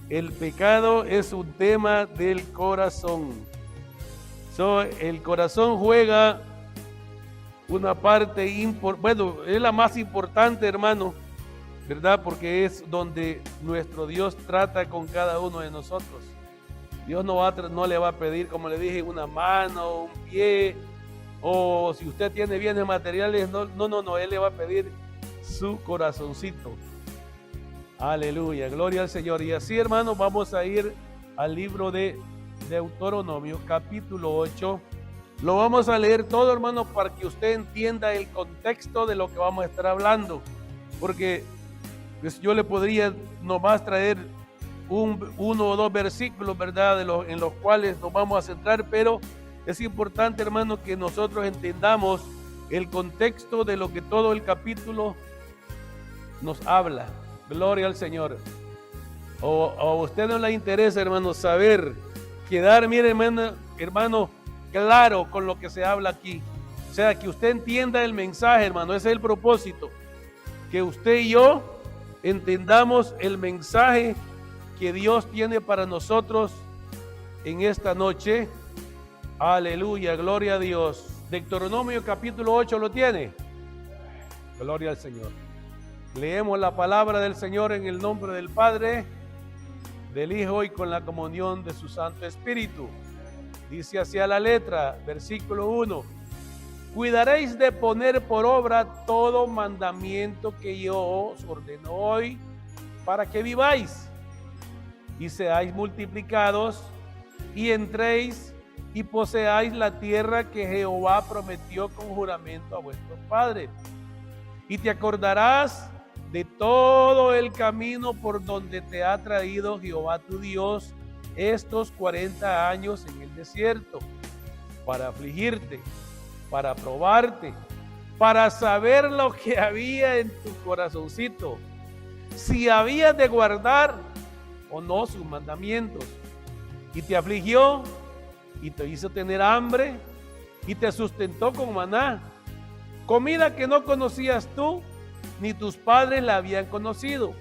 El pecado es un tema del corazón. El corazón juega una parte importante, es la más importante, hermano, ¿verdad? Porque es donde nuestro Dios trata con cada uno de nosotros. Dios no le va a pedir, como le dije, una mano, un pie, o si usted tiene bienes materiales, no, Él le va a pedir su corazoncito. Aleluya, gloria al Señor. Y así, hermanos, vamos a ir al libro de Deuteronomio, capítulo 8. Lo vamos a leer todo, hermano, para que usted entienda el contexto de lo que vamos a estar hablando. Porque pues, yo le podría nomás traer uno o dos versículos, ¿verdad?, en los cuales nos vamos a centrar, pero es importante, hermano, que nosotros entendamos el contexto de lo que todo el capítulo nos habla. Gloria al Señor. O a usted no le interesa, hermano, saber, quedar, mire, hermano, claro con lo que se habla aquí. O sea, que usted entienda el mensaje, hermano, ese es el propósito. Que usted y yo entendamos el mensaje que Dios tiene para nosotros en esta noche. Aleluya, gloria a Dios. Deuteronomio capítulo 8 lo tiene. Gloria al Señor. Leemos la palabra del Señor en el nombre del Padre, del Hijo y con la comunión de su Santo Espíritu. Dice así a la letra, versículo 1. Cuidaréis de poner por obra todo mandamiento que yo os ordeno hoy, para que viváis y seáis multiplicados y entréis y poseáis la tierra que Jehová prometió con juramento a vuestros padres. Y te acordarás de todo el camino por donde te ha traído Jehová tu Dios estos 40 años en el desierto, para afligirte, para probarte, para saber lo que había en tu corazoncito, si habías de guardar o no sus mandamientos. Y te afligió y te hizo tener hambre y te sustentó con maná, comida que no conocías tú ni tus padres la habían conocido,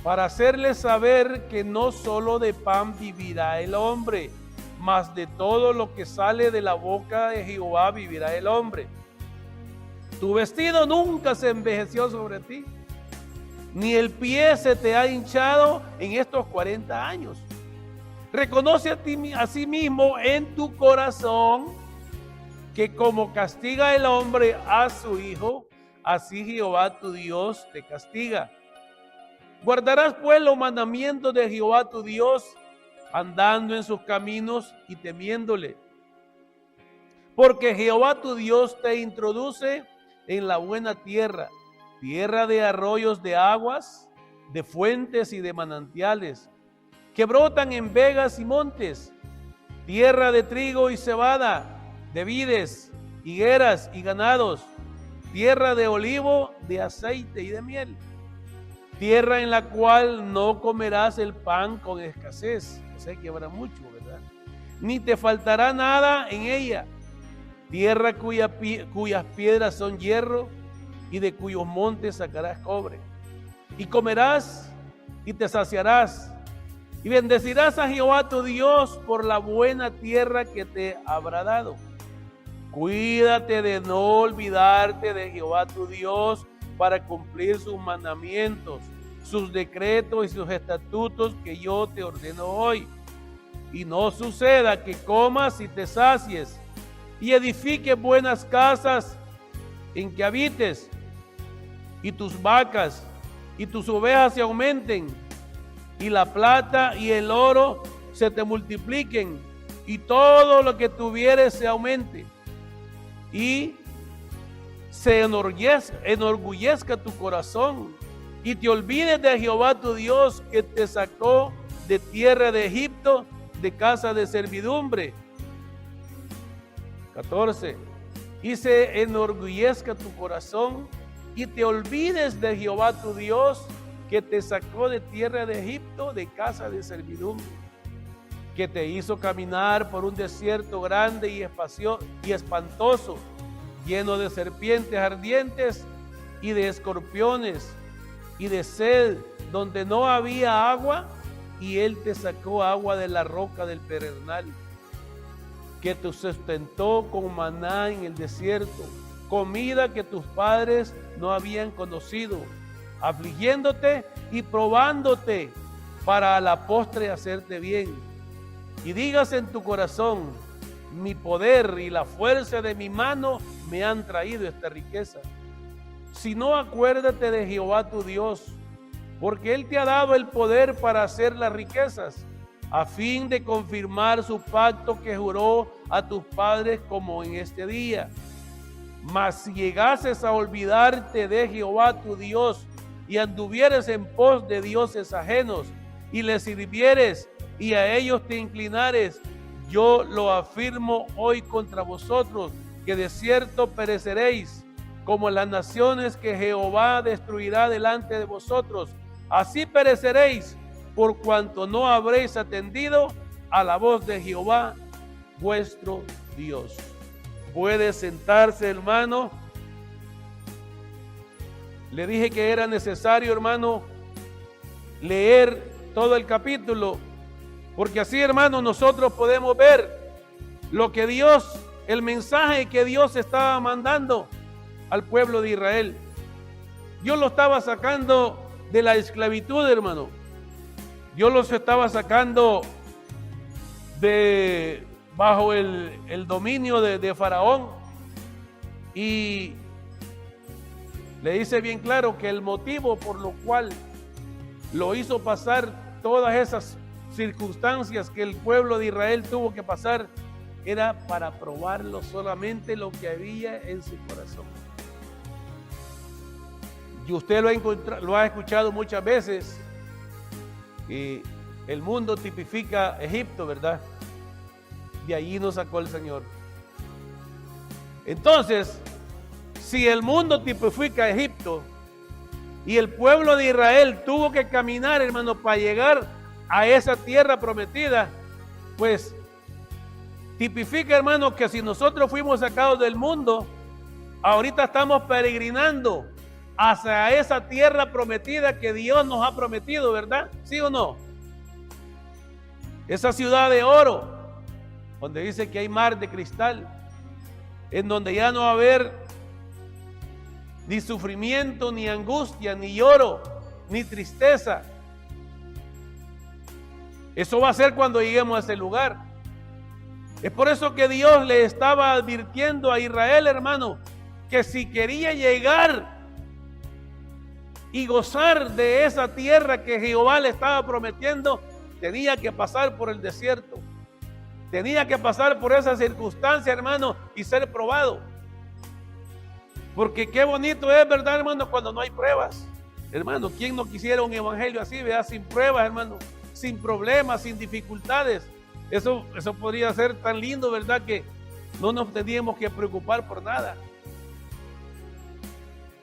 para hacerles saber que no solo de pan vivirá el hombre, mas de todo lo que sale de la boca de Jehová vivirá el hombre. Tu vestido nunca se envejeció sobre ti, ni el pie se te ha hinchado en estos 40 años. Reconoce a sí mismo en tu corazón que como castiga el hombre a su hijo, así Jehová tu Dios te castiga. Guardarás pues los mandamientos de Jehová tu Dios, andando en sus caminos y temiéndole. Porque Jehová tu Dios te introduce en la buena tierra, tierra de arroyos de aguas, de fuentes y de manantiales, que brotan en vegas y montes, tierra de trigo y cebada, de vides, higueras y ganados, tierra de olivo, de aceite y de miel, tierra en la cual no comerás el pan con escasez, o sea que habrá mucho, ¿verdad? Ni te faltará nada en ella, tierra cuyas piedras son hierro y de cuyos montes sacarás cobre, y comerás y te saciarás, y bendecirás a Jehová tu Dios por la buena tierra que te habrá dado. Cuídate de no olvidarte de Jehová tu Dios para cumplir sus mandamientos, sus decretos y sus estatutos que yo te ordeno hoy. Y no suceda que comas y te sacies y edifiques buenas casas en que habites, y tus vacas y tus ovejas se aumenten, y la plata y el oro se te multipliquen, y todo lo que tuvieres se aumente, y se enorgullezca tu corazón, y te olvides de Jehová tu Dios, que te sacó de tierra de Egipto, de casa de servidumbre. 14. Y se enorgullezca tu corazón, y te olvides de Jehová tu Dios, que te sacó de tierra de Egipto, de casa de servidumbre, que te hizo caminar por un desierto grande y espantoso, lleno de serpientes ardientes y de escorpiones y de sed, donde no había agua, y Él te sacó agua de la roca del pedernal, que te sustentó con maná en el desierto, comida que tus padres no habían conocido, afligiéndote y probándote para a la postre hacerte bien. Y digas en tu corazón: mi poder y la fuerza de mi mano me han traído esta riqueza. Si no, acuérdate de Jehová tu Dios, porque Él te ha dado el poder para hacer las riquezas, a fin de confirmar su pacto que juró a tus padres como en este día. Mas si llegases a olvidarte de Jehová tu Dios y anduvieres en pos de dioses ajenos y les sirvieres y a ellos te inclinares, yo lo afirmo hoy contra vosotros, que de cierto pereceréis como las naciones que Jehová destruirá delante de vosotros. Así pereceréis por cuanto no habréis atendido a la voz de Jehová vuestro Dios. Puede sentarse, hermano. Le dije que era necesario, hermano, leer todo el capítulo, porque así, hermano, nosotros podemos ver lo que Dios, el mensaje que Dios estaba mandando al pueblo de Israel. Dios lo estaba sacando de la esclavitud, hermano. Dios los estaba sacando de bajo el dominio de Faraón, y le dice bien claro que el motivo por lo cual lo hizo pasar todas esas circunstancias que el pueblo de Israel tuvo que pasar era para probarlo solamente lo que había en su corazón. Y usted lo ha escuchado muchas veces, y el mundo tipifica Egipto, ¿verdad? De allí nos sacó el Señor. Entonces, si el mundo tipifica Egipto y el pueblo de Israel tuvo que caminar, hermano, para llegar a esa tierra prometida, pues tipifica, hermano, que si nosotros fuimos sacados del mundo, ahorita estamos peregrinando hacia esa tierra prometida que Dios nos ha prometido, ¿verdad? ¿Sí o no? Esa ciudad de oro, donde dice que hay mar de cristal, en donde ya no va a haber ni sufrimiento, ni angustia, ni lloro, ni tristeza. Eso va a ser cuando lleguemos a ese lugar. Es por eso que Dios le estaba advirtiendo a Israel, hermano, que si quería llegar y gozar de esa tierra que Jehová le estaba prometiendo, tenía que pasar por el desierto. Tenía que pasar por esa circunstancia, hermano, y ser probado. Porque qué bonito es, ¿verdad, hermano? Cuando no hay pruebas. Hermano, ¿quién no quisiera un evangelio así, vea? Sin pruebas, hermano, sin problemas, sin dificultades. Eso podría ser tan lindo, ¿verdad? Que no nos teníamos que preocupar por nada.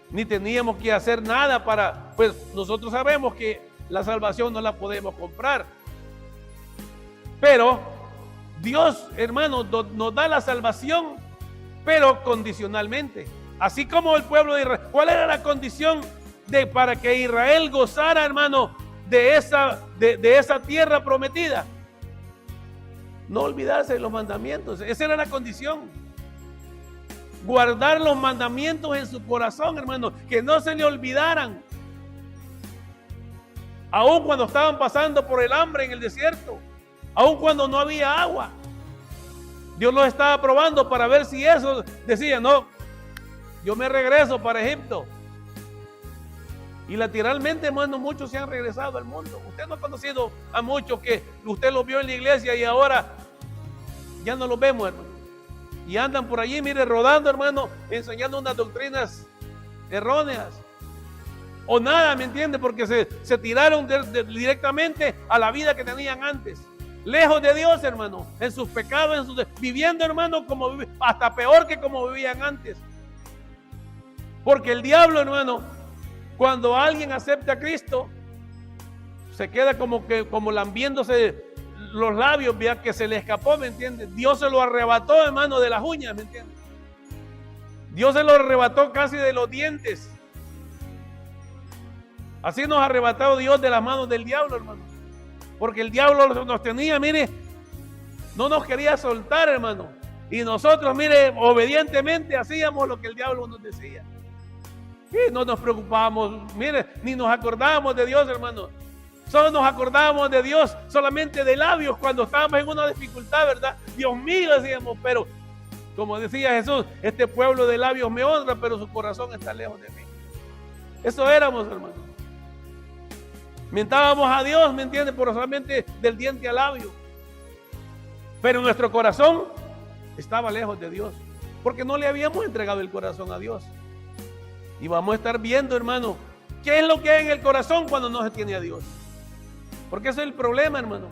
Ni teníamos que hacer nada para, pues nosotros sabemos que la salvación no la podemos comprar. Pero Dios, hermano, nos da la salvación, pero condicionalmente. Así como el pueblo de Israel. ¿Cuál era la condición para que Israel gozara, hermano, de esa tierra prometida? No olvidarse de los mandamientos. Esa era la condición. Guardar los mandamientos en su corazón, hermano, que no se le olvidaran. Aun cuando estaban pasando por el hambre en el desierto, aun cuando no había agua, Dios los estaba probando para ver si eso decía, no, yo me regreso para Egipto. Y lateralmente, hermano, muchos se han regresado al mundo. Usted no ha conocido a muchos que usted los vio en la iglesia y ahora ya no los vemos, hermano. Y andan por allí, mire, rodando, hermano, enseñando unas doctrinas erróneas. O nada, ¿me entiende? Porque se tiraron directamente a la vida que tenían antes. Lejos de Dios, hermano, en sus pecados, viviendo, hermano, hasta peor que como vivían antes. Porque el diablo, hermano, cuando alguien acepta a Cristo, se queda como lambiéndose los labios, vea que se le escapó, ¿me entiendes? Dios se lo arrebató, hermano, de las uñas, ¿me entiendes? Dios se lo arrebató casi de los dientes. Así nos ha arrebatado Dios de las manos del diablo, hermano. porque el diablo nos tenía, mire, no nos quería soltar, hermano. Y nosotros, mire, obedientemente hacíamos lo que el diablo nos decía. Y no nos preocupábamos, mire, ni nos acordábamos de Dios, hermano. Solo nos acordábamos de Dios solamente de labios cuando estábamos en una dificultad, ¿verdad? Dios mío, decíamos, pero como decía Jesús, este pueblo de labios me honra, pero su corazón está lejos de mí. Eso éramos, hermano. Mentábamos a Dios, ¿me entiende? Por solamente del diente al labio. Pero nuestro corazón estaba lejos de Dios, porque no le habíamos entregado el corazón a Dios. Y vamos a estar viendo, hermano, qué es lo que hay en el corazón cuando no se tiene a Dios. Porque ese es el problema, hermano.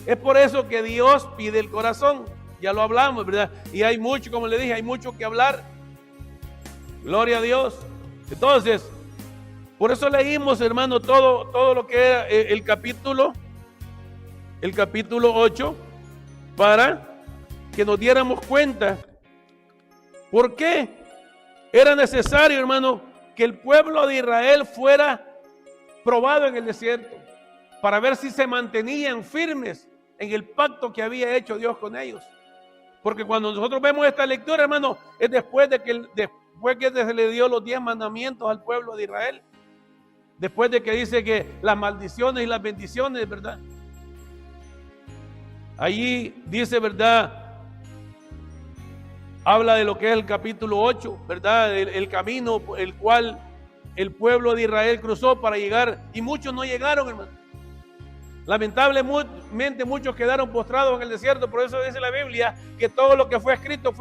Es por eso que Dios pide el corazón. Ya lo hablamos, ¿verdad? Y hay mucho, como le dije, hay mucho que hablar. Gloria a Dios. Entonces, por eso leímos, hermano, todo lo que era el capítulo 8, para que nos diéramos cuenta por qué era necesario, hermano, que el pueblo de Israel fuera probado en el desierto, para ver si se mantenían firmes en el pacto que había hecho Dios con ellos. Porque cuando nosotros vemos esta lectura, hermano, es después que se le dio los 10 mandamientos al pueblo de Israel. Después de que dice que las maldiciones y las bendiciones, ¿verdad? Allí dice, ¿verdad? Habla de lo que es el capítulo 8, ¿verdad? El camino el cual el pueblo de Israel cruzó para llegar, y muchos no llegaron, hermano. Lamentablemente muchos quedaron postrados en el desierto. Por eso dice la Biblia que todo lo que fue escrito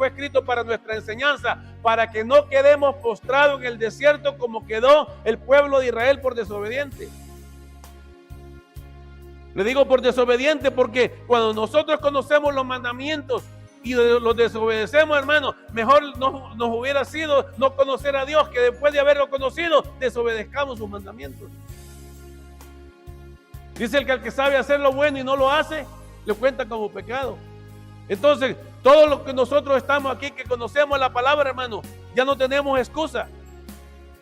para nuestra enseñanza, para que no quedemos postrados en el desierto como quedó el pueblo de Israel por desobediente. Le digo por desobediente porque cuando nosotros conocemos los mandamientos y los desobedecemos, hermano, mejor nos hubiera sido no conocer a Dios, que después de haberlo conocido desobedezcamos sus mandamientos. Dice el que al que sabe hacer lo bueno y no lo hace, le cuenta como pecado. Entonces, todos los que nosotros estamos aquí, que conocemos la palabra, hermano, ya no tenemos excusa.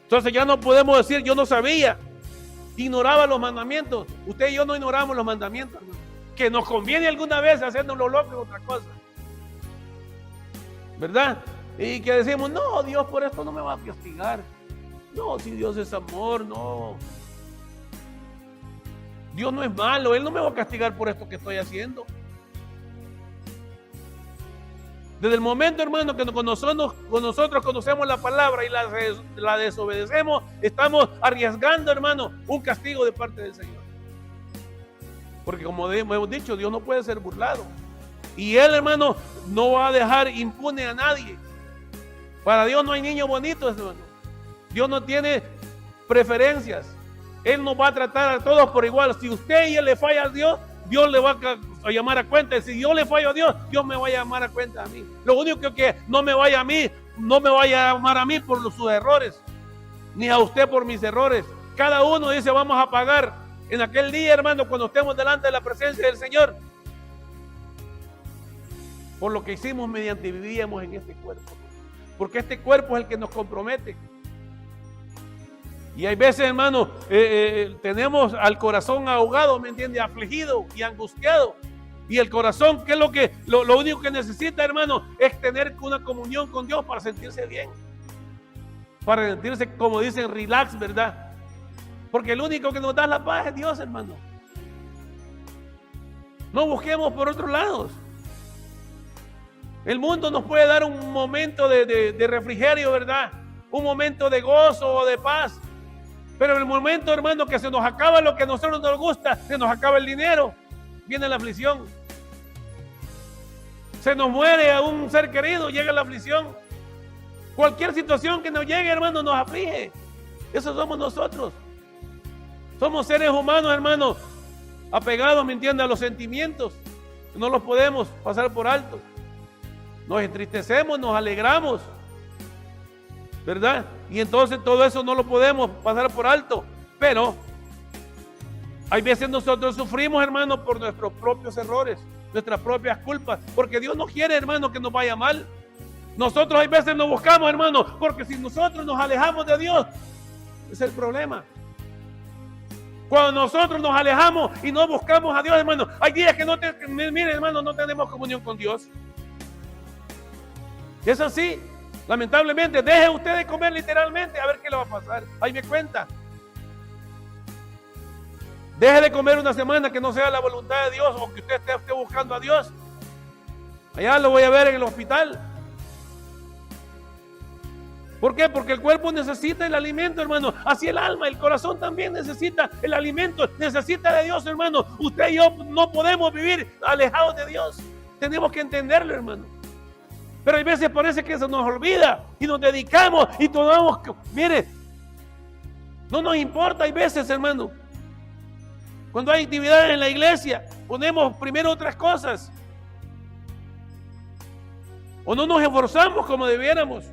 Entonces ya no podemos decir, yo no sabía, ignoraba los mandamientos. Usted y yo no ignoramos los mandamientos, hermano. Que nos conviene alguna vez hacernos lo loco es otra cosa, ¿verdad? Y que decimos, no, Dios por esto no me va a castigar. No, si Dios es amor, no. Dios no es malo, Él no me va a castigar por esto que estoy haciendo. Desde el momento, hermano, que nosotros conocemos la palabra y la desobedecemos, estamos arriesgando, hermano, un castigo de parte del Señor. Porque como hemos dicho, Dios no puede ser burlado. Y Él, hermano, no va a dejar impune a nadie. Para Dios no hay niños bonitos, hermano. Dios no tiene preferencias. Él nos va a tratar a todos por igual. Si usted y él le falla a Dios, Dios le va a llamar a cuenta. Si yo le fallo a Dios, Dios me va a llamar a cuenta a mí. Lo único que no me vaya a mí, no me vaya a llamar a mí por sus errores, ni a usted por mis errores. Cada uno dice, vamos a pagar en aquel día, hermano, cuando estemos delante de la presencia del Señor, por lo que hicimos mediante vivíamos en este cuerpo. Porque este cuerpo es el que nos compromete. Y hay veces, hermano, tenemos al corazón ahogado, ¿me entiende? Afligido y angustiado. Y el corazón, ¿qué es lo único que necesita, hermano? Es tener una comunión con Dios para sentirse bien. Para sentirse, como dicen, relax, ¿verdad? Porque el único que nos da la paz es Dios, hermano. No busquemos por otros lados. El mundo nos puede dar un momento de refrigerio, ¿verdad? Un momento de gozo o de paz. Pero en el momento, hermano, que se nos acaba lo que a nosotros nos gusta, se nos acaba el dinero, viene la aflicción. Se nos muere a un ser querido, llega la aflicción. Cualquier situación que nos llegue, hermano, nos aflige. Eso somos nosotros. Somos seres humanos, hermano, apegados, ¿me entiendes?, a los sentimientos. No los podemos pasar por alto. Nos entristecemos, nos alegramos, ¿verdad? Y entonces todo eso no lo podemos pasar por alto. Pero hay veces nosotros sufrimos, hermano, por nuestros propios errores, nuestras propias culpas, porque Dios no quiere, hermano, que nos vaya mal. Nosotros hay veces nos buscamos, hermano, porque si nosotros nos alejamos de Dios, ese es el problema. Cuando nosotros nos alejamos y no buscamos a Dios, hermano, hay días que miren, hermano, no tenemos comunión con Dios. Es así. Lamentablemente, deje usted de comer literalmente, a ver qué le va a pasar. Ahí me cuenta. Deje de comer una semana que no sea la voluntad de Dios o que usted esté buscando a Dios. Allá lo voy a ver en el hospital. ¿Por qué? Porque el cuerpo necesita el alimento, hermano. Así el alma, el corazón también necesita el alimento. Necesita de Dios, hermano. Usted y yo no podemos vivir alejados de Dios. Tenemos que entenderlo, hermano. Pero hay veces parece que se nos olvida y nos dedicamos y tomamos. Mire, no nos importa, hay veces, hermano. Cuando hay actividades en la iglesia, ponemos primero otras cosas. O no nos esforzamos como debiéramos.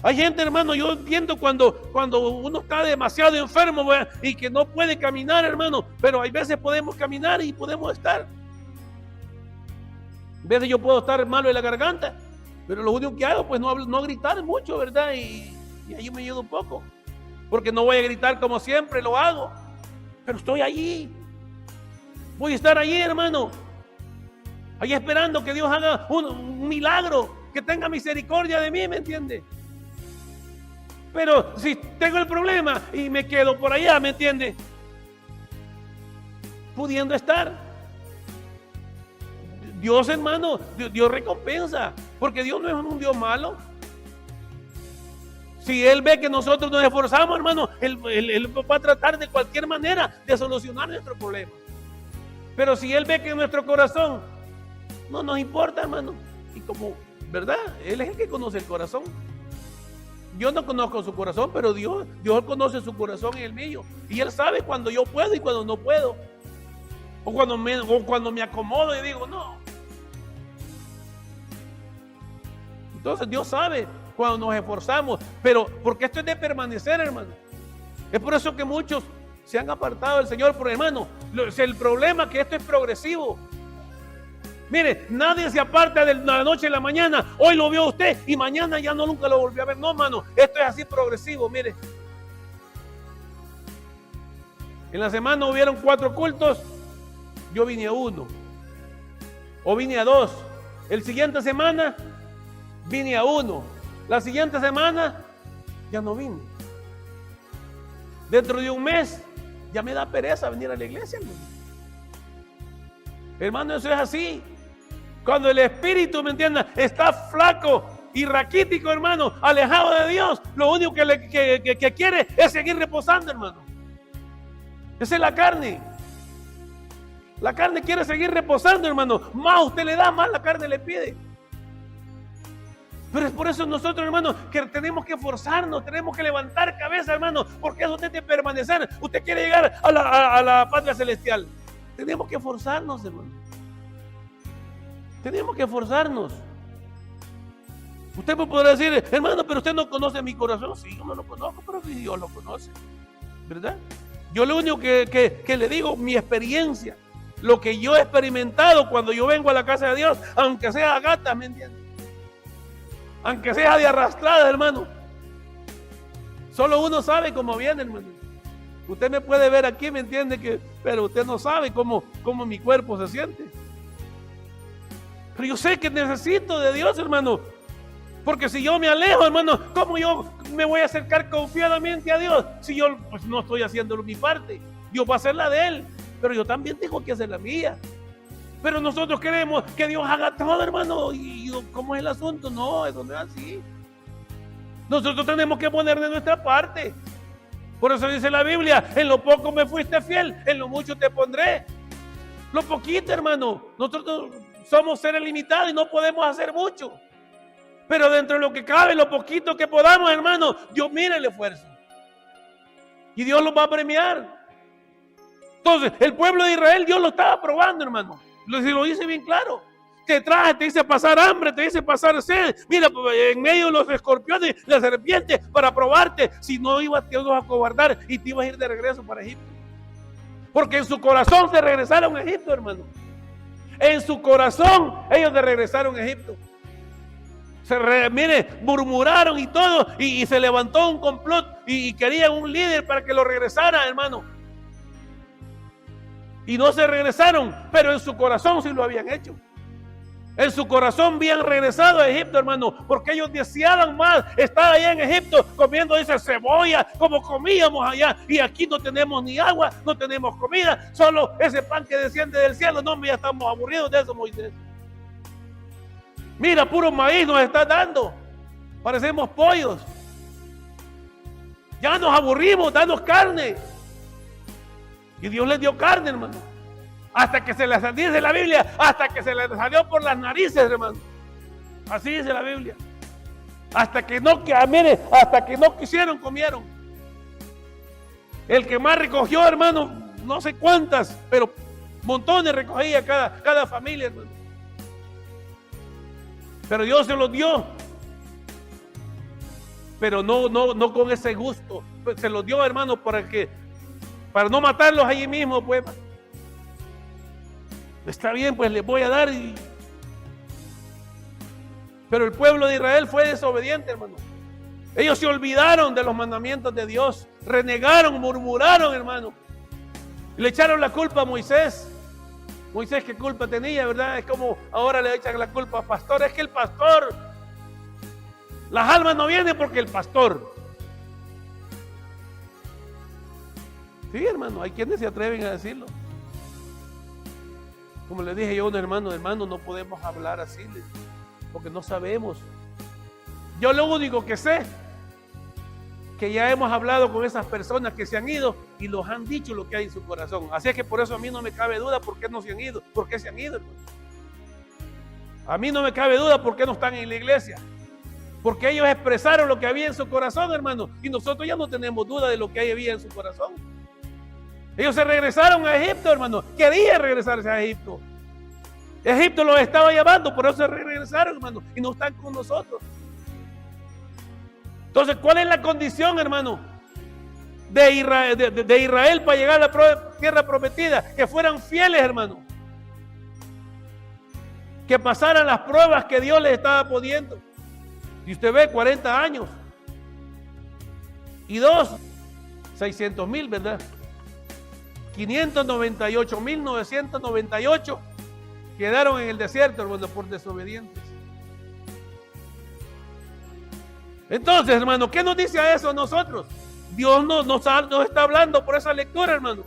Hay gente, hermano, yo entiendo cuando uno está demasiado enfermo, ¿verdad? Y que no puede caminar, hermano. Pero hay veces podemos caminar y podemos estar. A veces yo puedo estar malo de la garganta, pero lo único que hago, pues no gritar mucho, ¿verdad? Y ahí me ayuda un poco. Porque no voy a gritar como siempre lo hago. Pero estoy allí. Voy a estar allí, hermano. Ahí esperando que Dios haga un milagro, que tenga misericordia de mí, ¿me entiende? Pero si tengo el problema y me quedo por allá, ¿me entiende? Pudiendo estar. Dios, hermano, Dios recompensa, porque Dios no es un Dios malo. Si Él ve que nosotros nos esforzamos, hermano, Él va a tratar de cualquier manera de solucionar nuestro problema. Pero si Él ve que en nuestro corazón no nos importa, hermano, y como, ¿verdad? Él es el que conoce el corazón. Yo no conozco su corazón, pero Dios conoce su corazón y el mío. Y Él sabe cuando yo puedo y cuando no puedo. O cuando me acomodo y digo, no. Entonces Dios sabe cuando nos esforzamos, pero porque esto es de permanecer, hermano. Es por eso que muchos se han apartado del Señor, pero hermano, el problema es que esto es progresivo. Mire, nadie se aparta de la noche a la mañana. Hoy lo vio usted y mañana ya nunca lo volvió a ver. No, hermano, esto es así progresivo, mire. En la semana hubieron 4 cultos, yo vine a 1 o vine a 2. El siguiente semana vine a 1. La siguiente semana ya no vine. Dentro de un mes ya me da pereza venir a la iglesia, hermano. Hermano, eso es así. Cuando el espíritu, ¿me entiendes?, está flaco y raquítico, hermano, alejado de Dios, lo único que quiere es seguir reposando, hermano. Esa es la carne. La carne quiere seguir reposando, hermano. Más usted le da, más la carne le pide. Pero es por eso nosotros, hermano, que tenemos que esforzarnos, tenemos que levantar cabeza, hermano, porque eso usted tiene que permanecer. Usted quiere llegar a la patria celestial. Tenemos que esforzarnos, hermano. Tenemos que esforzarnos. Usted me podrá decir, hermano, pero usted no conoce mi corazón. Sí, yo no lo conozco, pero sí Dios lo conoce, ¿verdad? Yo lo único que le digo, mi experiencia, lo que yo he experimentado cuando yo vengo a la casa de Dios, aunque sea gata, ¿me entiende? Aunque sea de arrastrada, hermano. Solo uno sabe cómo viene, hermano. Usted me puede ver aquí, ¿me entiende? Pero usted no sabe cómo mi cuerpo se siente. Pero yo sé que necesito de Dios, hermano. Porque si yo me alejo, hermano, ¿cómo yo me voy a acercar confiadamente a Dios? Si yo pues, no estoy haciendo mi parte. Dios va a hacer la de Él. Pero yo también tengo que hacer la mía. Pero nosotros queremos que Dios haga todo, hermano. ¿Y cómo es el asunto? No, eso no es así. Nosotros tenemos que poner de nuestra parte. Por eso dice la Biblia, en lo poco me fuiste fiel, en lo mucho te pondré. Lo poquito, hermano. Nosotros somos seres limitados y no podemos hacer mucho. Pero dentro de lo que cabe, lo poquito que podamos, hermano, Dios mira el esfuerzo. Y Dios los va a premiar. Entonces, el pueblo de Israel, Dios lo estaba probando, hermano. Lo dice bien claro. Te traje, te hice pasar hambre, te hice pasar sed. Mira, en medio de los escorpiones, la serpiente, para probarte. Si no ibas, te ibas a acobardar y te ibas a ir de regreso para Egipto. Porque en su corazón se regresaron a Egipto, hermano. En su corazón ellos se regresaron a Egipto. Mire, murmuraron y todo, y se levantó un complot y querían un líder para que lo regresara, hermano. Y no se regresaron, pero en su corazón sí lo habían hecho. En su corazón habían regresado a Egipto, hermano, porque ellos deseaban más estar allá en Egipto comiendo esa cebolla como comíamos allá. Y aquí no tenemos ni agua, no tenemos comida, solo ese pan que desciende del cielo. No, ya estamos aburridos de eso, Moisés. Mira, puro maíz nos está dando. Parecemos pollos. Ya nos aburrimos, danos carne. Y Dios les dio carne, hermano. Hasta que se les dice la Biblia, hasta que se les salió por las narices, hermano. Así dice la Biblia. Hasta que no quisieron, comieron. El que más recogió, hermano, no sé cuántas, pero montones recogía cada familia, hermano. Pero Dios se los dio. Pero no con ese gusto. Se los dio, hermano, para no matarlos allí mismo, pues. Está bien, pues les voy a dar. Pero el pueblo de Israel fue desobediente, hermano. Ellos se olvidaron de los mandamientos de Dios. Renegaron, murmuraron, hermano. Y le echaron la culpa a Moisés. Moisés, ¿qué culpa tenía, verdad? Es como ahora le echan la culpa al pastor. Es que el pastor, las almas no vienen porque el pastor. Sí, hermano, hay quienes se atreven a decirlo. Como le dije yo a un hermano, no podemos hablar así, porque no sabemos. Yo lo único que sé, que ya hemos hablado con esas personas que se han ido y los han dicho lo que hay en su corazón. Así es que por eso a mí no me cabe duda por qué no se han ido, por qué se han ido, hermano. A mí no me cabe duda por qué no están en la iglesia. Porque ellos expresaron lo que había en su corazón, hermano, y nosotros ya no tenemos duda de lo que había en su corazón. Ellos se regresaron a Egipto, hermano. Querían regresarse a Egipto. Egipto los estaba llamando, por eso se regresaron, hermano, y no están con nosotros. Entonces, ¿cuál es la condición, hermano, de Israel para llegar a la tierra prometida? Que fueran fieles, hermano. Que pasaran las pruebas que Dios les estaba poniendo. Y usted ve 40 años. Y 600,000, ¿verdad? 598,998 quedaron en el desierto, hermano, por desobedientes. Entonces, hermano, ¿qué nos dice a eso a nosotros? Dios nos está hablando por esa lectura, hermano.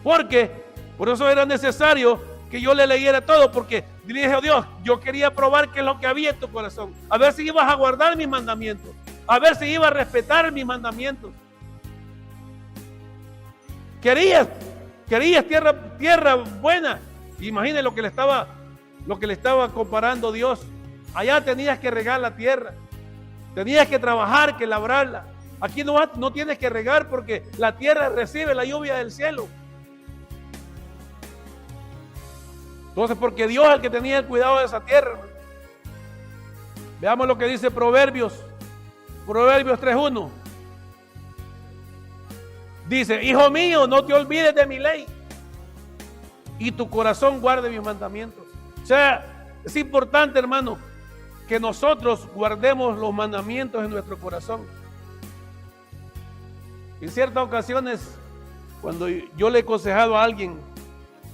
Porque por eso era necesario que yo le leyera todo, porque le dije a Dios, yo quería probar qué es lo que había en tu corazón, a ver si ibas a guardar mis mandamientos, a ver si ibas a respetar mis mandamientos. Querías tierra buena. Imagínese lo que le estaba comparando Dios. Allá tenías que regar la tierra, tenías que trabajar, que labrarla. Aquí no tienes que regar porque la tierra recibe la lluvia del cielo. Entonces, porque Dios es el que tenía el cuidado de esa tierra. Veamos lo que dice Proverbios 3:1. Dice, hijo mío, no te olvides de mi ley y tu corazón guarde mis mandamientos. O sea, es importante, hermano, que nosotros guardemos los mandamientos en nuestro corazón. En ciertas ocasiones, cuando yo le he aconsejado a alguien,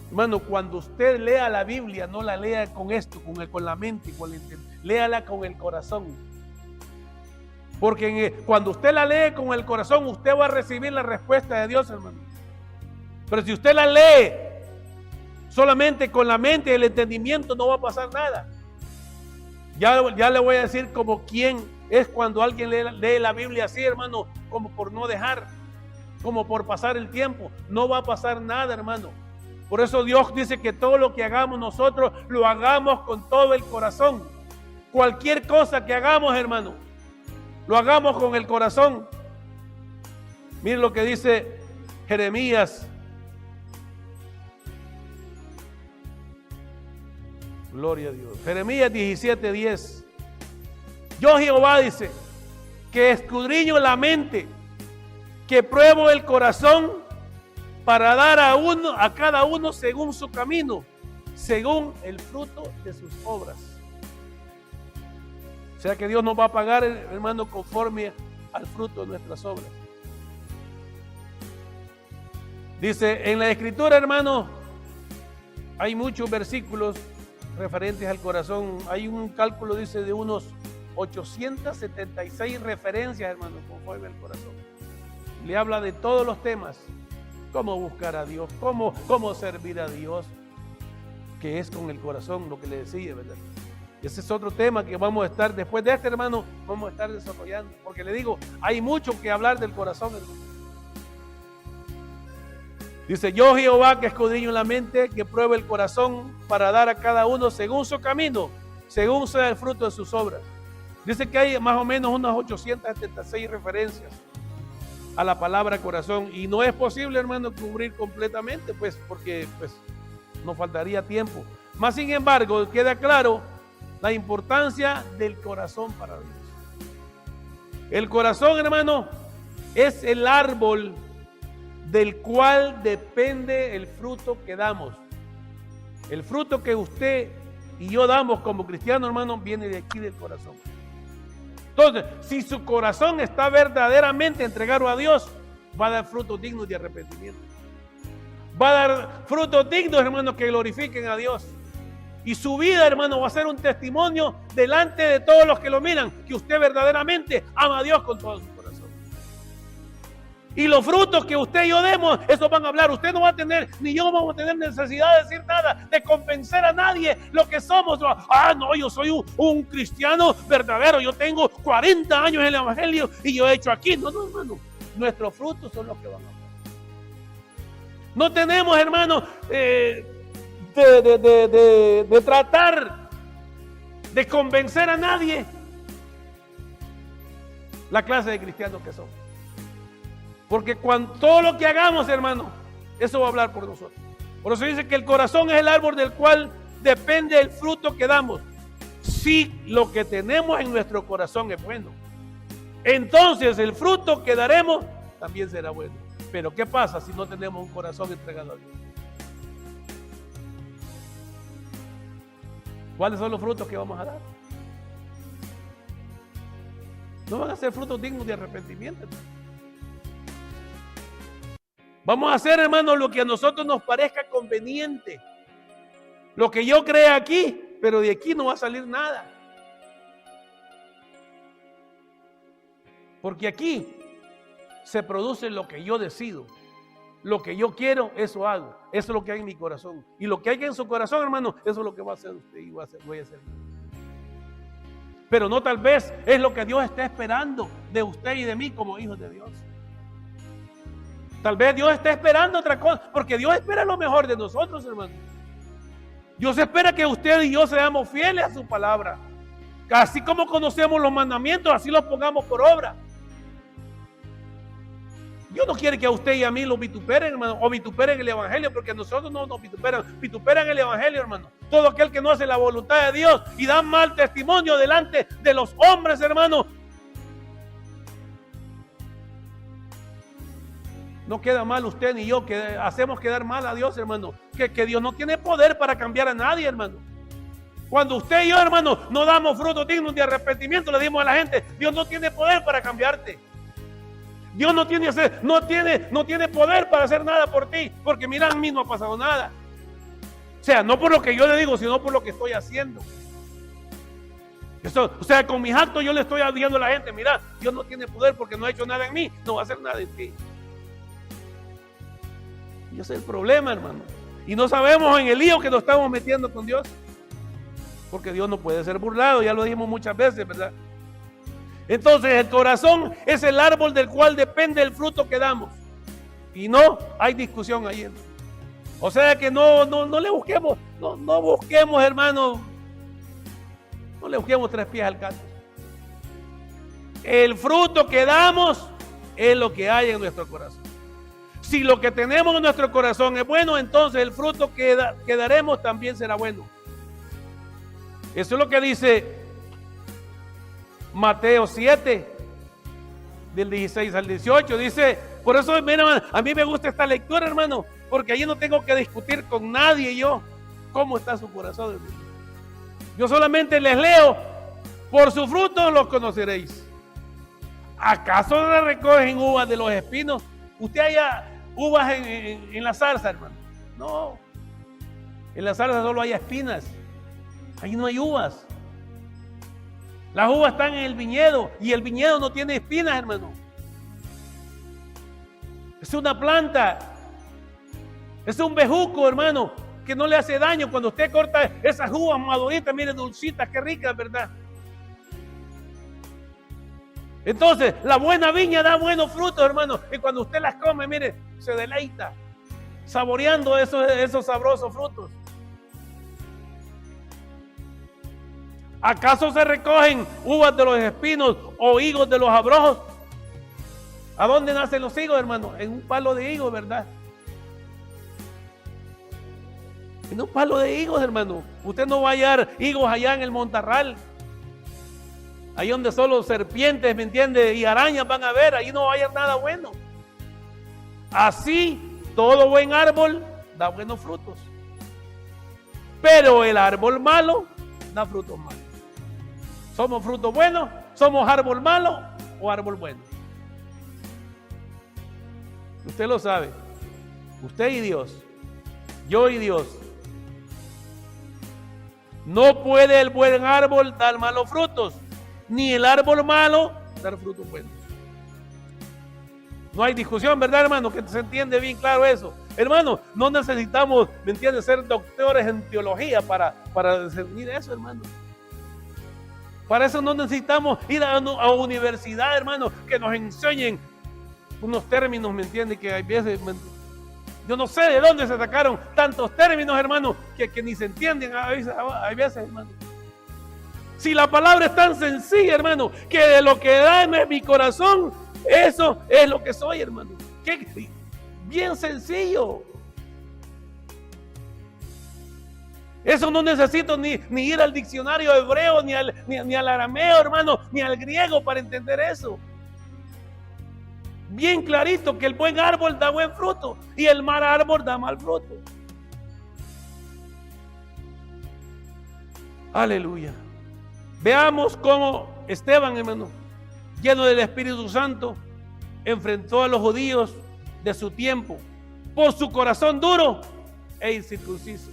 hermano, cuando usted lea la Biblia, no la lea con con la mente, léala con el corazón. Porque cuando usted la lee con el corazón, usted va a recibir la respuesta de Dios, hermano. Pero si usted la lee solamente con la mente y el entendimiento, no va a pasar nada. Ya le voy a decir como quién es cuando alguien lee la Biblia así, hermano, como por no dejar, como por pasar el tiempo. No va a pasar nada, hermano. Por eso Dios dice que todo lo que hagamos nosotros, lo hagamos con todo el corazón. Cualquier cosa que hagamos, hermano, lo hagamos con el corazón. Miren lo que dice Jeremías. Gloria a Dios. Jeremías 17:10. Yo, Jehová, dice, que escudriño la mente, que pruebo el corazón para dar a cada uno según su camino, según el fruto de sus obras. O sea que Dios nos va a pagar, hermano, conforme al fruto de nuestras obras. Dice, en la Escritura, hermano, hay muchos versículos referentes al corazón. Hay un cálculo, dice, de unos 876 referencias, hermano, conforme al corazón. Le habla de todos los temas. Cómo buscar a Dios, cómo servir a Dios, que es con el corazón, lo que le decía, ¿verdad? Ese es otro tema que vamos a estar, después de este, hermano, vamos a estar desarrollando. Porque le digo, hay mucho que hablar del corazón, hermano. Dice, yo Jehová que escudriño la mente, que pruebe el corazón para dar a cada uno según su camino, según sea el fruto de sus obras. Dice que hay más o menos unas 876 referencias a la palabra corazón. Y no es posible, hermano, cubrir completamente, pues, porque pues, nos faltaría tiempo. Más sin embargo, queda claro la importancia del corazón para Dios. El corazón, hermano, es el árbol del cual depende el fruto que damos. El fruto que usted y yo damos como cristianos, hermano, viene de aquí del corazón. Entonces, si su corazón está verdaderamente entregado a Dios, va a dar frutos dignos de arrepentimiento. Va a dar frutos dignos, hermano, que glorifiquen a Dios. Y su vida, hermano, va a ser un testimonio delante de todos los que lo miran, que usted verdaderamente ama a Dios con todo su corazón. Y los frutos que usted y yo demos, esos van a hablar. Usted no va a tener, ni yo vamos a tener necesidad de decir nada, de convencer a nadie lo que somos. Ah, no, yo soy un cristiano verdadero. Yo tengo 40 años en el evangelio y yo he hecho aquí. No, hermano. Nuestros frutos son los que van a hablar. No tenemos, hermano, de tratar de convencer a nadie la clase de cristianos que somos. Porque cuando todo lo que hagamos, hermano, eso va a hablar por nosotros. Por eso dice que el corazón es el árbol del cual depende el fruto que damos. Si lo que tenemos en nuestro corazón es bueno, entonces el fruto que daremos también será bueno. Pero ¿qué pasa si no tenemos un corazón entregado a Dios? ¿Cuáles son los frutos que vamos a dar? No van a ser frutos dignos de arrepentimiento, hermano. Vamos a hacer, hermano, lo que a nosotros nos parezca conveniente. Lo que yo crea aquí, pero de aquí no va a salir nada. Porque aquí se produce lo que yo decido. Lo que yo quiero, eso hago. Eso es lo que hay en mi corazón. Y lo que hay en su corazón, hermano, eso es lo que va a hacer usted y voy a hacer. Pero no tal vez es lo que Dios está esperando de usted y de mí como hijos de Dios. Tal vez Dios está esperando otra cosa, porque Dios espera lo mejor de nosotros, hermano. Dios espera que usted y yo seamos fieles a su palabra. Así como conocemos los mandamientos, así los pongamos por obra. Dios no quiere que a usted y a mí los vituperen, hermano, o vituperen el evangelio, porque nosotros no nos vituperan el evangelio, hermano. Todo aquel que no hace la voluntad de Dios y da mal testimonio delante de los hombres, hermano, no queda mal usted ni yo, que hacemos quedar mal a Dios, hermano. Que Dios no tiene poder para cambiar a nadie, hermano. Cuando usted y yo, hermano, no damos frutos dignos de arrepentimiento, le dimos a la gente, Dios no tiene poder para cambiarte. Dios no tiene poder para hacer nada por ti, porque mira, a mí no ha pasado nada. O sea, no por lo que yo le digo, sino por lo que estoy haciendo. O sea, con mis actos yo le estoy diciendo a la gente, mira, Dios no tiene poder porque no ha hecho nada en mí, no va a hacer nada en ti. Y ese es el problema, hermano. Y no sabemos en el lío que nos estamos metiendo con Dios. Porque Dios no puede ser burlado, ya lo dijimos muchas veces, ¿verdad? Entonces el corazón es el árbol del cual depende el fruto que damos. Y no hay discusión ahí, hermano. O sea que no le busquemos, no busquemos, hermano, no le busquemos tres pies al gato. El fruto que damos es lo que hay en nuestro corazón. Si lo que tenemos en nuestro corazón es bueno, entonces el fruto que daremos también será bueno. Eso es lo que dice Mateo 7, del 16 al 18. Dice, por eso, mira, a mí me gusta esta lectura, hermano, porque allí no tengo que discutir con nadie yo cómo está su corazón, hermano. Yo solamente les leo, por su fruto los conoceréis. ¿Acaso no recogen uvas de los espinos? Usted uvas en la zarza, hermano. No, en la zarza solo hay espinas, ahí no hay uvas. Las uvas están en el viñedo y el viñedo no tiene espinas, hermano. Es una planta, es un bejuco, hermano, que no le hace daño. Cuando usted corta esas uvas maduritas, mire, dulcitas, qué ricas, ¿verdad? Entonces, la buena viña da buenos frutos, hermano, y cuando usted las come, mire, se deleita saboreando esos sabrosos frutos. ¿Acaso se recogen uvas de los espinos o higos de los abrojos? ¿A dónde nacen los higos, hermano? En un palo de higos, ¿verdad? En un palo de higos, hermano. Usted no va a hallar higos allá en el Montarral. Ahí donde solo serpientes, ¿me entiende? Y arañas van a ver. Ahí no va a hallar nada bueno. Así, todo buen árbol da buenos frutos. Pero el árbol malo da frutos malos. ¿Somos frutos buenos? ¿Somos árbol malo o árbol bueno? Usted lo sabe. Usted y Dios. Yo y Dios. No puede el buen árbol dar malos frutos, ni el árbol malo dar frutos buenos. No hay discusión, ¿verdad, hermano? Que se entiende bien claro eso. Hermano, no necesitamos, ¿me entiendes?, ser doctores en teología para discernir eso, hermano. Para eso no necesitamos ir a universidad, hermano, que nos enseñen unos términos, ¿me entiende? Que hay veces, yo no sé de dónde se sacaron tantos términos, hermano, que ni se entienden a veces, hermano. Si la palabra es tan sencilla, hermano, que de lo que da en mi corazón, eso es lo que soy, hermano. Bien sencillo. Eso no necesito ni ir al diccionario hebreo, ni al arameo, hermano, ni al griego para entender eso. Bien clarito que el buen árbol da buen fruto y el mal árbol da mal fruto. Aleluya. Veamos cómo Esteban, hermano, lleno del Espíritu Santo, enfrentó a los judíos de su tiempo por su corazón duro e incircunciso.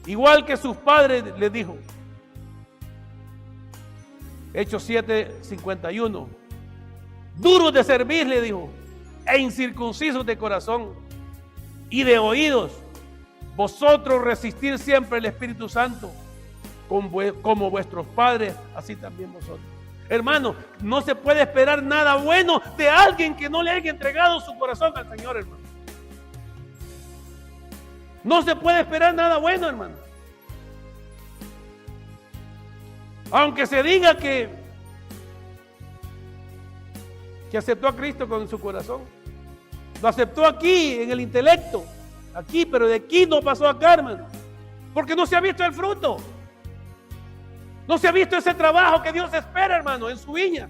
Igual que sus padres les dijo. Hechos 7:51. Duros de servir, le dijo, e incircuncisos de corazón y de oídos, vosotros resistir siempre el Espíritu Santo, como vuestros padres, así también vosotros. Hermano, no se puede esperar nada bueno de alguien que no le haya entregado su corazón al Señor, hermano. No se puede esperar nada bueno, hermano. Aunque se diga que aceptó a Cristo con su corazón. Lo aceptó aquí, en el intelecto. Aquí, pero de aquí no pasó acá, hermano. Porque no se ha visto el fruto. No se ha visto ese trabajo que Dios espera, hermano, en su viña.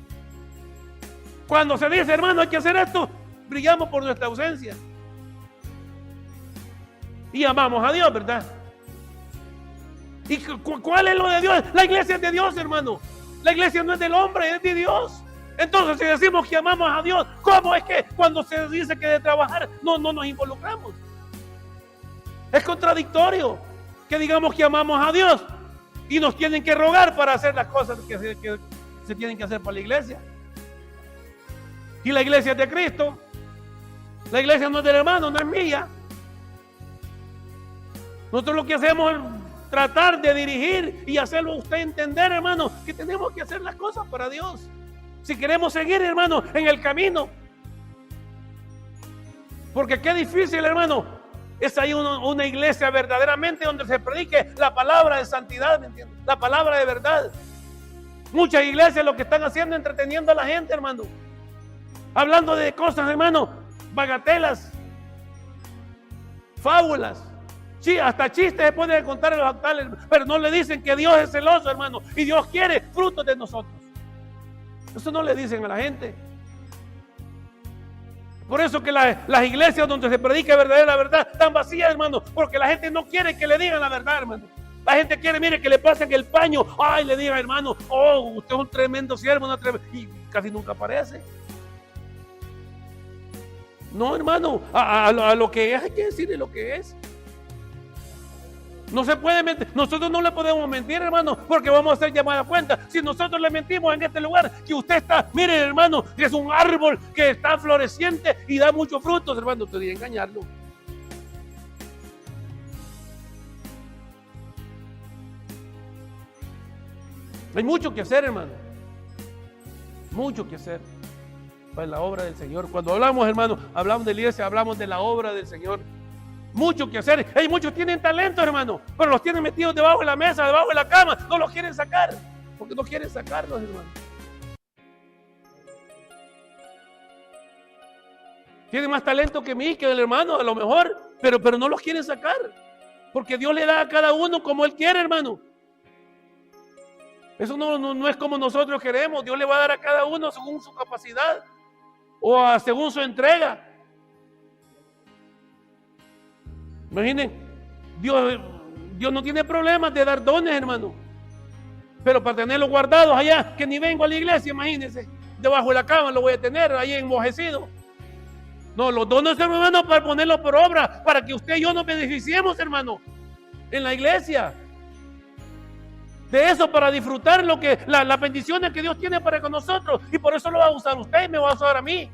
Cuando se dice, hermano, hay que hacer esto, brillamos por nuestra ausencia. Y amamos a Dios, ¿verdad? ¿Y cuál es lo de Dios? La iglesia es de Dios, hermano. La iglesia no es del hombre, es de Dios. Entonces, si decimos que amamos a Dios, ¿cómo es que cuando se dice que de trabajar no nos involucramos? Es contradictorio que digamos que amamos a Dios y nos tienen que rogar para hacer las cosas que se tienen que hacer para la iglesia. Y la iglesia es de Cristo. La iglesia no es del hermano, no es mía. Nosotros lo que hacemos es tratar de dirigir y hacerlo a usted entender, hermano, que tenemos que hacer las cosas para Dios. Si queremos seguir, hermano, en el camino. Porque qué difícil, hermano, es ahí una iglesia verdaderamente donde se predique la palabra de santidad, ¿me entiendes? La palabra de verdad. Muchas iglesias lo que están haciendo es entreteniendo a la gente, hermano. Hablando de cosas, hermano, bagatelas, fábulas. Sí, hasta chistes se pueden contar en los altares, pero no le dicen que Dios es celoso, hermano, y Dios quiere frutos de nosotros. Eso no le dicen a la gente. Por eso que las iglesias donde se predica verdadera verdad están vacías, hermano, porque la gente no quiere que le digan la verdad, hermano. La gente quiere, mire, que le pasen el paño, ay, le digan, hermano, oh, usted es un tremendo siervo, y casi nunca aparece. No, hermano, a lo que es hay que decirle lo que es. No se puede mentir. Nosotros no le podemos mentir, hermano, porque vamos a ser llamados a cuenta. Si nosotros le mentimos en este lugar, que usted está, mire, hermano, que es un árbol que está floreciente y da muchos frutos, hermano, usted debe engañarlo. Hay mucho que hacer, hermano. Mucho que hacer para la obra del Señor. Cuando hablamos, hermano, hablamos de la iglesia, hablamos de la obra del Señor. Mucho que hacer. Hay muchos tienen talento, hermano, pero los tienen metidos debajo de la mesa, debajo de la cama. No los quieren sacar, porque no quieren sacarlos, hermano. Tienen más talento que mí, que el hermano, a lo mejor, pero no los quieren sacar, porque Dios le da a cada uno como Él quiere, hermano. Eso no es como nosotros queremos. Dios le va a dar a cada uno según su capacidad o según su entrega. Imaginen, Dios no tiene problemas de dar dones, hermano. Pero para tenerlos guardados allá, que ni vengo a la iglesia, imagínense, debajo de la cama lo voy a tener ahí enmojecido. No, los dones, hermano, para ponerlos por obra, para que usted y yo nos beneficiemos, hermano, en la iglesia. De eso, para disfrutar las bendiciones que Dios tiene para con nosotros. Y por eso lo va a usar usted y me va a usar a mí.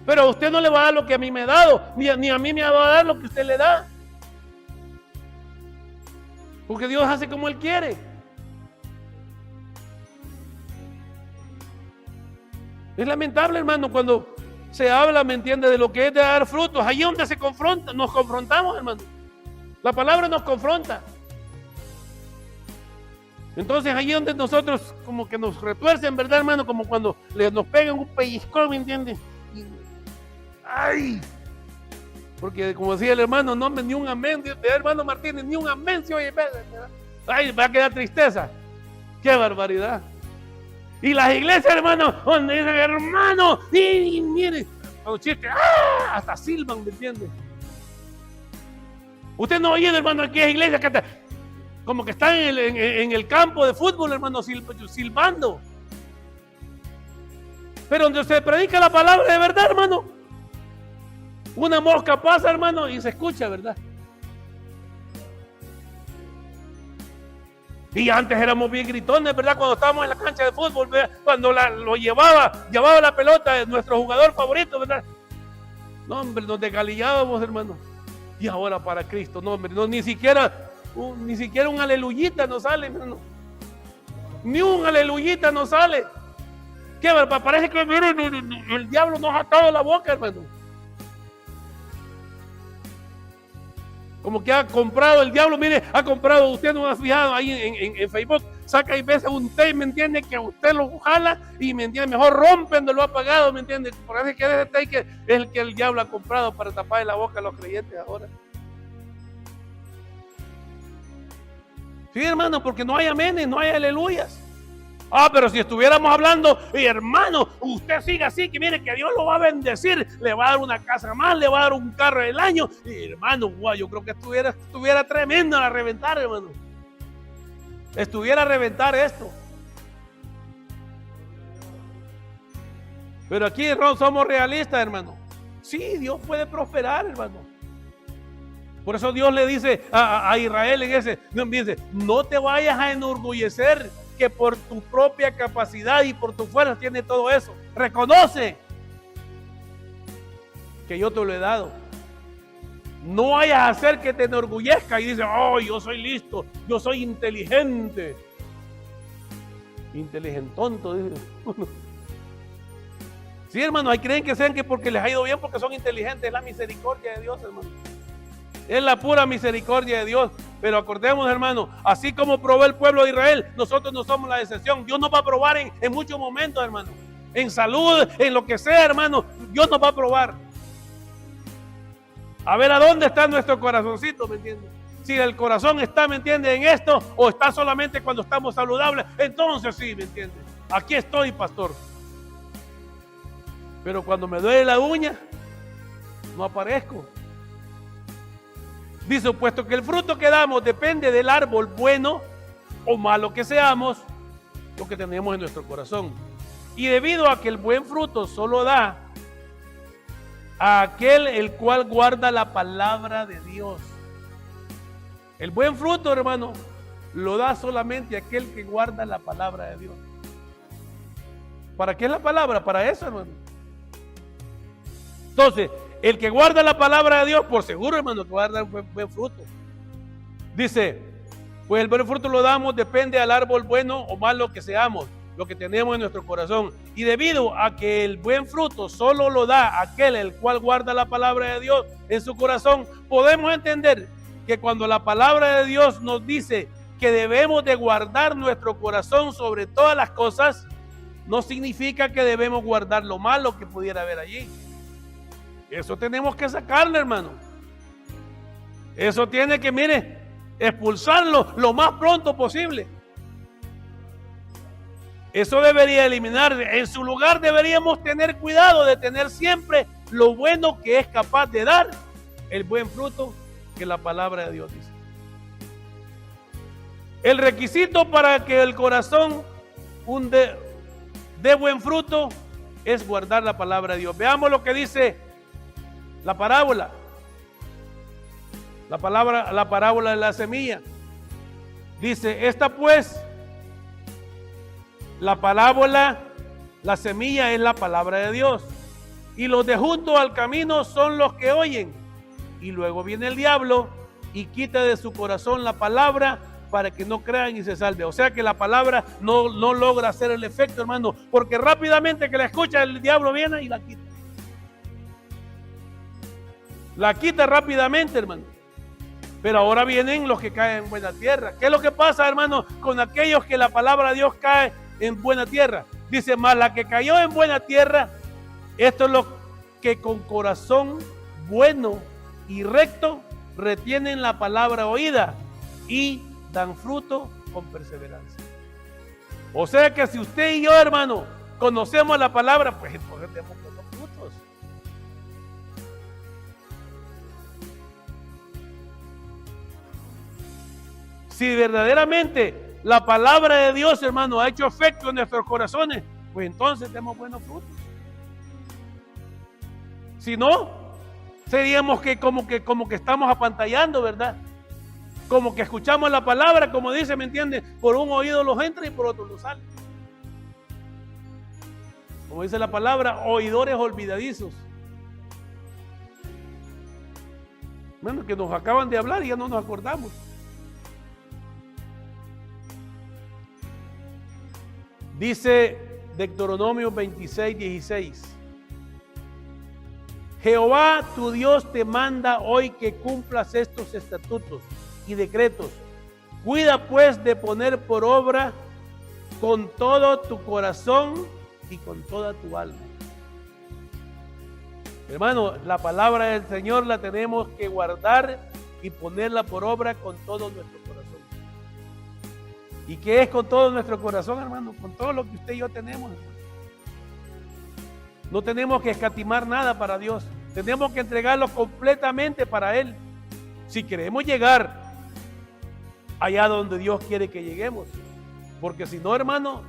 Pero a usted no le va a dar lo que a mí me ha dado, ni a mí me va a dar lo que usted le da. Porque Dios hace como Él quiere. Es lamentable, hermano, cuando se habla, ¿me entiende?, de lo que es de dar frutos. Allí donde se confronta, nos confrontamos, hermano. La palabra nos confronta. Entonces allí donde nosotros como que nos retuercen, ¿verdad, hermano? Como cuando nos pegan un pellizcón, ¿me entiende? ¡Ay! Porque como decía el hermano, no, ni un amén, hermano Martínez, ni un amén se oye. ¡Ay! Va a quedar tristeza. ¡Qué barbaridad! Y las iglesias, hermano, donde dicen, hermano, y mire, los chistes, ¡ah! Hasta silban, ¿me entiende? Usted no ha oído, hermano, aquí es iglesia que está, como que están en el campo de fútbol, hermano, silbando. Pero donde se predica la palabra de verdad, hermano, una mosca pasa, hermano, y se escucha, ¿verdad? Y antes éramos bien gritones, ¿verdad? Cuando estábamos en la cancha de fútbol, ¿verdad? Cuando lo llevaba la pelota de nuestro jugador favorito, ¿verdad? No, hombre, nos desgalillábamos, hermano. Y ahora para Cristo, no, hombre, no, ni siquiera un aleluyita nos sale, hermano. Ni un aleluyita nos sale. ¿Qué? Parece que el diablo nos ha atado la boca, hermano. Como que ha comprado el diablo, mire, ha comprado, usted no ha fijado ahí en Facebook, saca y veces un té, ¿me entiende? Que usted lo jala y, ¿me entiende? Mejor rompen de lo ha pagado, ¿me entiende? Parece que ese té que es el que el diablo ha comprado para tapar la boca a los creyentes ahora. Sí, hermano, porque no hay amenes, no hay aleluyas. Ah, pero si estuviéramos hablando, hermano, usted siga así, que mire que Dios lo va a bendecir, le va a dar una casa más, le va a dar un carro del año. Y hermano, wow, yo creo que estuviera tremendo a reventar, hermano. Estuviera a reventar esto. Pero aquí somos realistas, hermano. Sí, Dios puede prosperar, hermano. Por eso Dios le dice a Israel dice, no te vayas a enorgullecer que por tu propia capacidad y por tu fuerza tiene todo eso. Reconoce que yo te lo he dado. No vayas a hacer que te enorgullezca y dices, oh, yo soy listo, yo soy inteligente. Inteligentonto, dice. Sí, hermano, hay creen que sean que porque les ha ido bien porque son inteligentes. Es la misericordia de Dios, hermano. Es la pura misericordia de Dios. Pero acordemos, hermano, así como probó el pueblo de Israel, nosotros no somos la excepción. Dios nos va a probar en muchos momentos, hermano. En salud, en lo que sea, hermano. Dios nos va a probar. A ver a dónde está nuestro corazoncito, ¿me entiendes? Si el corazón está, ¿me entiendes?, en esto, o está solamente cuando estamos saludables, entonces sí, ¿me entiendes? Aquí estoy, pastor. Pero cuando me duele la uña, no aparezco. Dice, puesto que el fruto que damos depende del árbol bueno o malo que seamos, lo que tenemos en nuestro corazón. Y debido a que el buen fruto solo da a aquel el cual guarda la palabra de Dios. El buen fruto, hermano, lo da solamente aquel que guarda la palabra de Dios. ¿Para qué es la palabra? Para eso, hermano. Entonces, el que guarda la palabra de Dios, por seguro, hermano, que guarda buen fruto. Dice, pues el buen fruto lo damos, depende al árbol bueno o malo que seamos, lo que tenemos en nuestro corazón. Y debido a que el buen fruto solo lo da aquel el cual guarda la palabra de Dios en su corazón, podemos entender que cuando la palabra de Dios nos dice que debemos de guardar nuestro corazón sobre todas las cosas, no significa que debemos guardar lo malo que pudiera haber allí. Eso tenemos que sacarlo, hermano. Eso tiene que, mire, expulsarlo lo más pronto posible. Eso debería eliminar. En su lugar deberíamos tener cuidado de tener siempre lo bueno que es capaz de dar el buen fruto que la palabra de Dios dice. El requisito para que el corazón dé buen fruto es guardar la palabra de Dios. Veamos lo que dice la parábola. La parábola de la semilla. Dice, esta pues, la parábola, la semilla es la palabra de Dios. Y los de junto al camino son los que oyen. Y luego viene el diablo y quita de su corazón la palabra para que no crean y se salve. O sea que la palabra no logra hacer el efecto, hermano, porque rápidamente que la escucha el diablo viene y la quita. La quita rápidamente, hermano. Pero ahora vienen los que caen en buena tierra. ¿Qué es lo que pasa, hermano, con aquellos que la palabra de Dios cae en buena tierra? Dice, más la que cayó en buena tierra, esto es lo que con corazón bueno y recto retienen la palabra oída y dan fruto con perseverancia. O sea que si usted y yo, hermano, conocemos la palabra, pues entonces tenemos buenos frutos. Si verdaderamente la palabra de Dios, hermano, ha hecho efecto en nuestros corazones, pues entonces tenemos buenos frutos. Si no, seríamos que como que estamos apantallando, ¿verdad? Como que escuchamos la palabra, como dice, ¿me entiende? Por un oído los entra y por otro los sale. Como dice la palabra, oidores olvidadizos. Bueno, que nos acaban de hablar y ya no nos acordamos. Dice Deuteronomio 26:16. Jehová tu Dios te manda hoy que cumplas estos estatutos y decretos. Cuida pues de poner por obra con todo tu corazón y con toda tu alma. Hermano, la palabra del Señor la tenemos que guardar y ponerla por obra con todo nuestro corazón. ¿Y qué es con todo nuestro corazón, hermano? Con todo lo que usted y yo tenemos, hermano. No tenemos que escatimar nada para Dios. Tenemos que entregarlo completamente para Él. Si queremos llegar allá donde Dios quiere que lleguemos. Porque si no, hermano,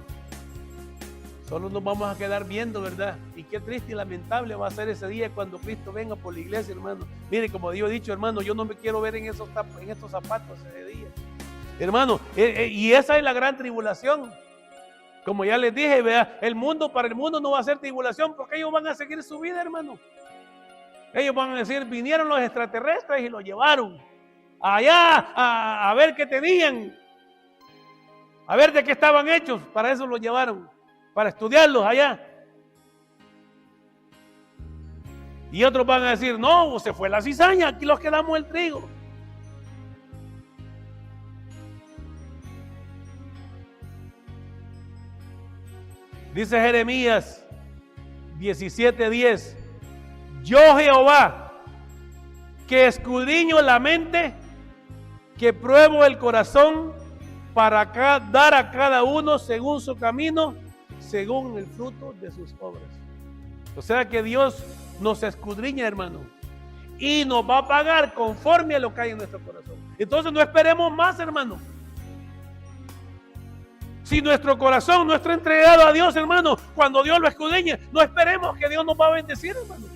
solo nos vamos a quedar viendo, ¿verdad? Y qué triste y lamentable va a ser ese día cuando Cristo venga por la iglesia, hermano. Mire, como Dios ha dicho, hermano, yo no me quiero ver en estos zapatos ese día. Hermano, y esa es la gran tribulación. Como ya les dije, vea, para el mundo no va a ser tribulación porque ellos van a seguir su vida, hermano. Ellos van a decir, vinieron los extraterrestres y los llevaron allá a ver qué tenían, a ver de qué estaban hechos. Para eso los llevaron, para estudiarlos allá. Y otros van a decir, no, se fue la cizaña, aquí los quedamos el trigo. Dice Jeremías 17:10, yo Jehová, que escudriño la mente, que pruebo el corazón, para dar a cada uno según su camino, según el fruto de sus obras. O sea que Dios nos escudriña, hermano, y nos va a pagar conforme a lo que hay en nuestro corazón. Entonces no esperemos más, hermano. Si nuestro corazón no está entregado a Dios, hermano, cuando Dios lo escudriñe, no esperemos que Dios nos va a bendecir, hermano.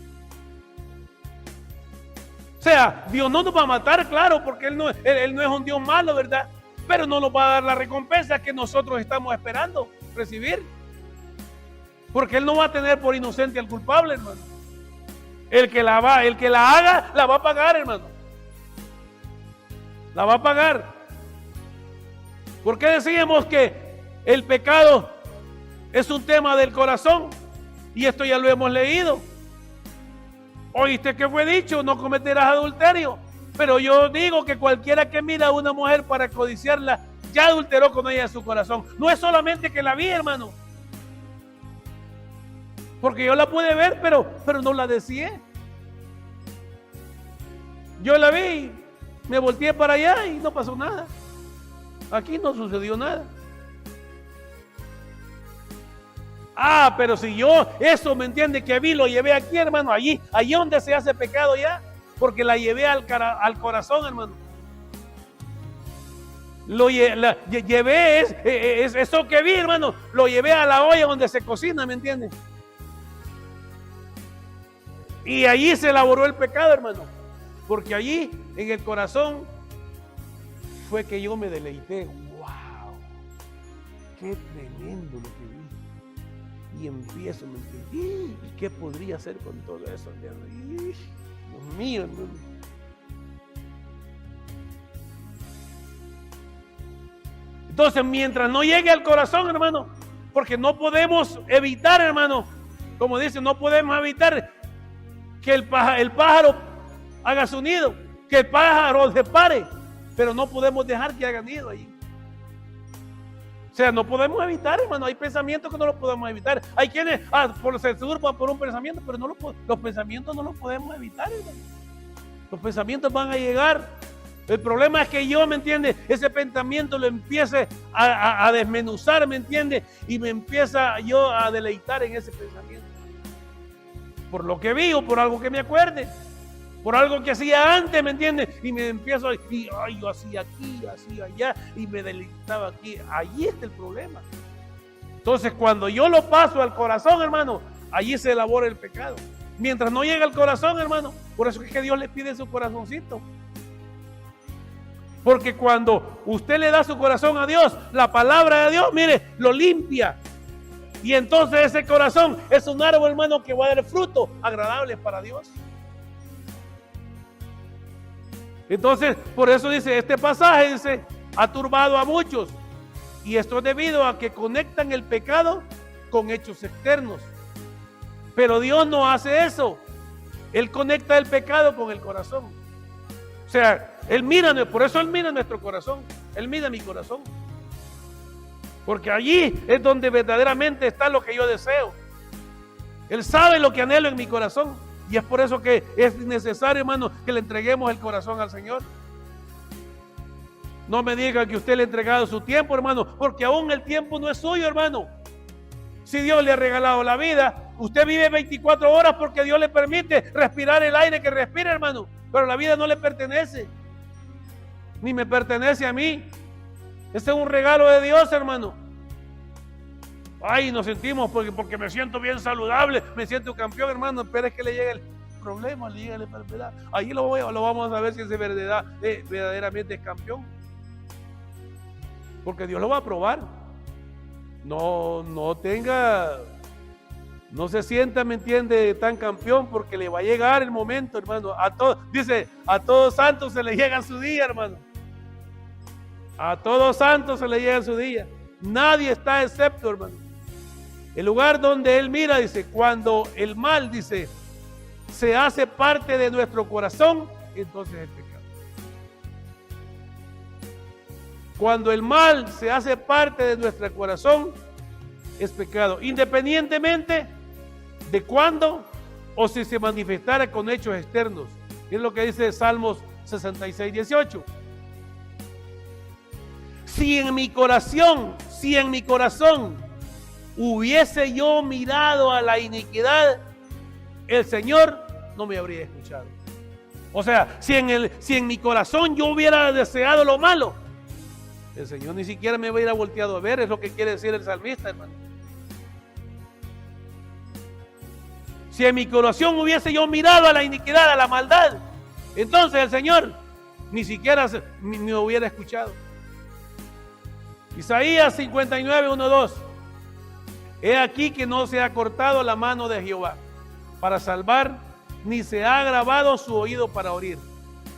sea, Dios no nos va a matar, claro, porque Él no es un Dios malo, ¿verdad? Pero no nos va a dar la recompensa que nosotros estamos esperando recibir. Porque Él no va a tener por inocente al culpable, hermano. El que la haga, la va a pagar, hermano. La va a pagar. ¿Por qué decíamos que el pecado es un tema del corazón? Y esto ya lo hemos leído. Oíste que fue dicho, no cometerás adulterio. Pero yo digo que cualquiera que mira a una mujer para codiciarla, ya adulteró con ella en su corazón. No es solamente que la vi, hermano. Porque yo la pude ver, pero no la deseé. Yo la vi, me volteé para allá y no pasó nada. Aquí no sucedió nada. Pero si yo eso, ¿me entiende? Que vi, lo llevé aquí, hermano, allí donde se hace pecado ya, porque la llevé al corazón, hermano. Llevé eso que vi, hermano, lo llevé a la olla donde se cocina, ¿me entiende? Y allí se elaboró el pecado, hermano, porque allí en el corazón fue que yo me deleité. ¡Wow! ¡Qué tremendo lo que vi! Y empiezo, ¿me entiendes? ¿Y qué podría hacer con todo eso? Dios mío, hermano. Entonces, mientras no llegue al corazón, hermano, porque no podemos evitar, hermano, como dice, no podemos evitar que el pájaro haga su nido, que el pájaro se pare, pero no podemos dejar que haga nido allí. O sea, no podemos evitar, hermano. Hay pensamientos que no los podemos evitar. Hay quienes se turban por un pensamiento, pero los pensamientos no los podemos evitar, hermano. Los pensamientos van a llegar. El problema es que yo, ¿me entiende? Ese pensamiento lo empiece a desmenuzar, ¿me entiende? Y me empieza yo a deleitar en ese pensamiento. Por lo que vi o por algo que me acuerde. Por algo que hacía antes, ¿me entiendes? Y me empiezo yo hacía aquí, hacía allá y me deleitaba aquí. Allí está el problema. Entonces, cuando yo lo paso al corazón, hermano, allí se elabora el pecado. Mientras no llega al corazón, hermano, por eso es que Dios le pide su corazoncito. Porque cuando usted le da su corazón a Dios, la palabra de Dios, mire, lo limpia. Y entonces ese corazón es un árbol, hermano, que va a dar fruto agradable para Dios. Entonces, por eso dice, este pasaje dice, ha turbado a muchos. Y esto es debido a que conectan el pecado con hechos externos. Pero Dios no hace eso. Él conecta el pecado con el corazón. O sea, por eso Él mira nuestro corazón. Él mira mi corazón. Porque allí es donde verdaderamente está lo que yo deseo. Él sabe lo que anhelo en mi corazón. Y es por eso que es necesario, hermano, que le entreguemos el corazón al Señor. No me diga que usted le ha entregado su tiempo, hermano, porque aún el tiempo no es suyo, hermano. Si Dios le ha regalado la vida, usted vive 24 horas porque Dios le permite respirar el aire que respira, hermano. Pero la vida no le pertenece, ni me pertenece a mí. Este es un regalo de Dios, hermano. Ay, nos sentimos porque me siento bien saludable, me siento campeón, hermano. Pero es que le llega el problema, le llega la enfermedad. Ahí lo vamos a ver si ese verdaderamente es campeón. Porque Dios lo va a probar. No se sienta, ¿me entiende?, tan campeón, porque le va a llegar el momento, hermano. Dice, a todos santos se le llega su día, hermano. A todos santos se le llega su día. Nadie está excepto, hermano. El lugar donde Él mira, dice, cuando el mal, dice, se hace parte de nuestro corazón, entonces es pecado. Cuando el mal se hace parte de nuestro corazón, es pecado. Independientemente de cuándo o si se manifestara con hechos externos. Es lo que dice Salmos 66, 18. Si en mi corazón hubiese yo mirado a la iniquidad, el Señor no me habría escuchado. O sea, si en mi corazón yo hubiera deseado lo malo, el Señor ni siquiera me hubiera volteado a ver. Es lo que quiere decir el salmista, hermano. Si en mi corazón hubiese yo mirado a la iniquidad, a la maldad, entonces el Señor ni siquiera me hubiera escuchado. Isaías 59, 1, 2. He aquí que no se ha cortado la mano de Jehová para salvar, ni se ha agravado su oído para oír.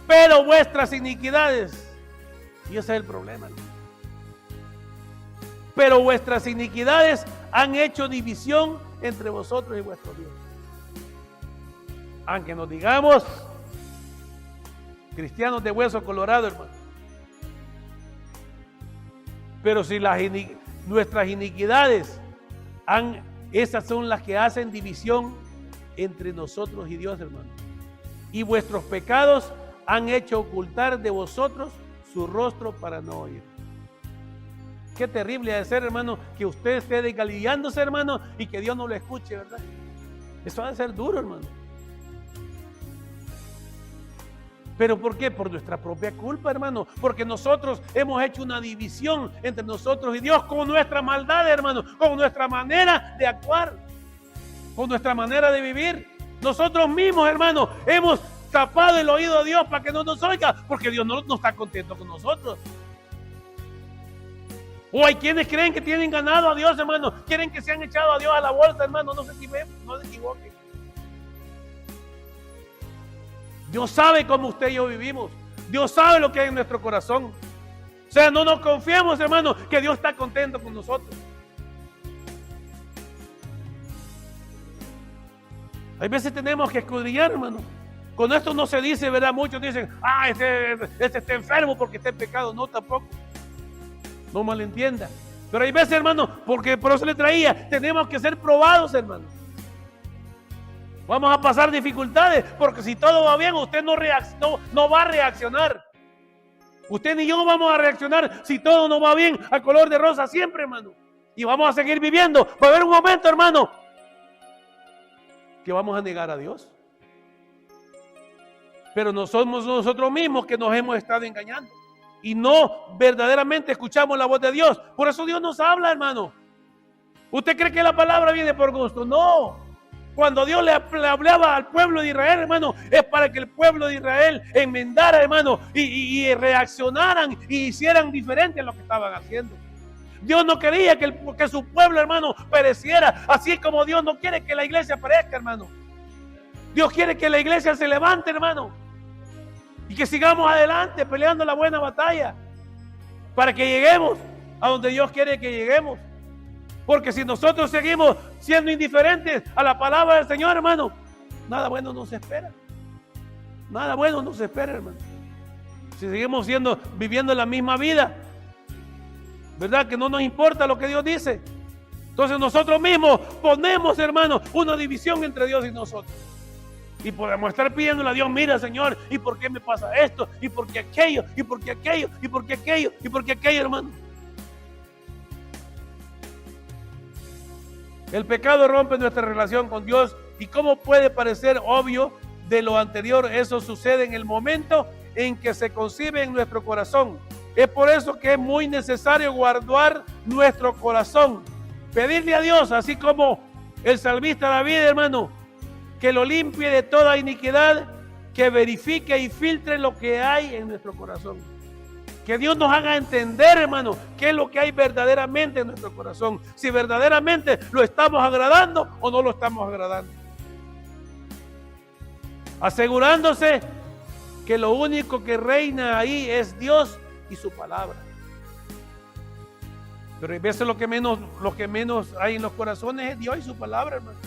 Pero vuestras iniquidades, y ese es el problema, ¿no? Pero vuestras iniquidades han hecho división entre vosotros y vuestro Dios. Aunque nos digamos cristianos de hueso colorado, hermano. Pero si nuestras iniquidades esas son las que hacen división entre nosotros y Dios, hermano. Y vuestros pecados han hecho ocultar de vosotros su rostro para no oír. Qué terrible ha de ser, hermano, que usted esté desgaliándose, hermano, y que Dios no lo escuche, ¿verdad? Eso ha de ser duro, hermano. ¿Pero por qué? Por nuestra propia culpa, hermano. Porque nosotros hemos hecho una división entre nosotros y Dios con nuestra maldad, hermano. Con nuestra manera de actuar. Con nuestra manera de vivir. Nosotros mismos, hermano, hemos tapado el oído a Dios para que no nos oiga. Porque Dios no está contento con nosotros. O hay quienes creen que tienen ganado a Dios, hermano. Quieren que se han echado a Dios a la bolsa, hermano. No se equivoquen. Dios sabe cómo usted y yo vivimos. Dios sabe lo que hay en nuestro corazón. O sea, no nos confiemos, hermano, que Dios está contento con nosotros. Hay veces tenemos que escudriñar, hermano. Con esto no se dice, ¿verdad? Muchos dicen, este está enfermo porque está en pecado. No, tampoco. No malentienda. Pero hay veces, hermano, porque por eso le traía, tenemos que ser probados, hermano. Vamos a pasar dificultades, porque si todo va bien, usted no va a reaccionar. Usted ni yo vamos a reaccionar si todo no va bien a color de rosa siempre, hermano. Y vamos a seguir viviendo. Va a haber un momento, hermano, que vamos a negar a Dios. Pero no somos nosotros mismos que nos hemos estado engañando. Y no verdaderamente escuchamos la voz de Dios. Por eso Dios nos habla, hermano. ¿Usted cree que la palabra viene por gusto? No. Cuando Dios le hablaba al pueblo de Israel, hermano, es para que el pueblo de Israel enmendara, hermano, y reaccionaran y hicieran diferente a lo que estaban haciendo. Dios no quería que su pueblo, hermano, pereciera, así como Dios no quiere que la iglesia perezca, hermano. Dios quiere que la iglesia se levante, hermano, y que sigamos adelante peleando la buena batalla para que lleguemos a donde Dios quiere que lleguemos. Porque si nosotros seguimos siendo indiferentes a la palabra del Señor, hermano, nada bueno nos espera. Nada bueno nos espera, hermano. Si seguimos viviendo la misma vida, ¿verdad? Que no nos importa lo que Dios dice. Entonces nosotros mismos ponemos, hermano, una división entre Dios y nosotros. Y podemos estar pidiéndole a Dios, mira, Señor, ¿y por qué me pasa esto? ¿Y por qué aquello? ¿Y por qué aquello? ¿Y por qué aquello? ¿Y por qué aquello, hermano? El pecado rompe nuestra relación con Dios, y como puede parecer obvio de lo anterior, eso sucede en el momento en que se concibe en nuestro corazón. Es por eso que es muy necesario guardar nuestro corazón, pedirle a Dios, así como el salmista David, hermano, que lo limpie de toda iniquidad, que verifique y filtre lo que hay en nuestro corazón. Que Dios nos haga entender, hermano, qué es lo que hay verdaderamente en nuestro corazón. Si verdaderamente lo estamos agradando o no lo estamos agradando. Asegurándose que lo único que reina ahí es Dios y su palabra. Pero a veces lo que menos hay en los corazones es Dios y su palabra, hermano.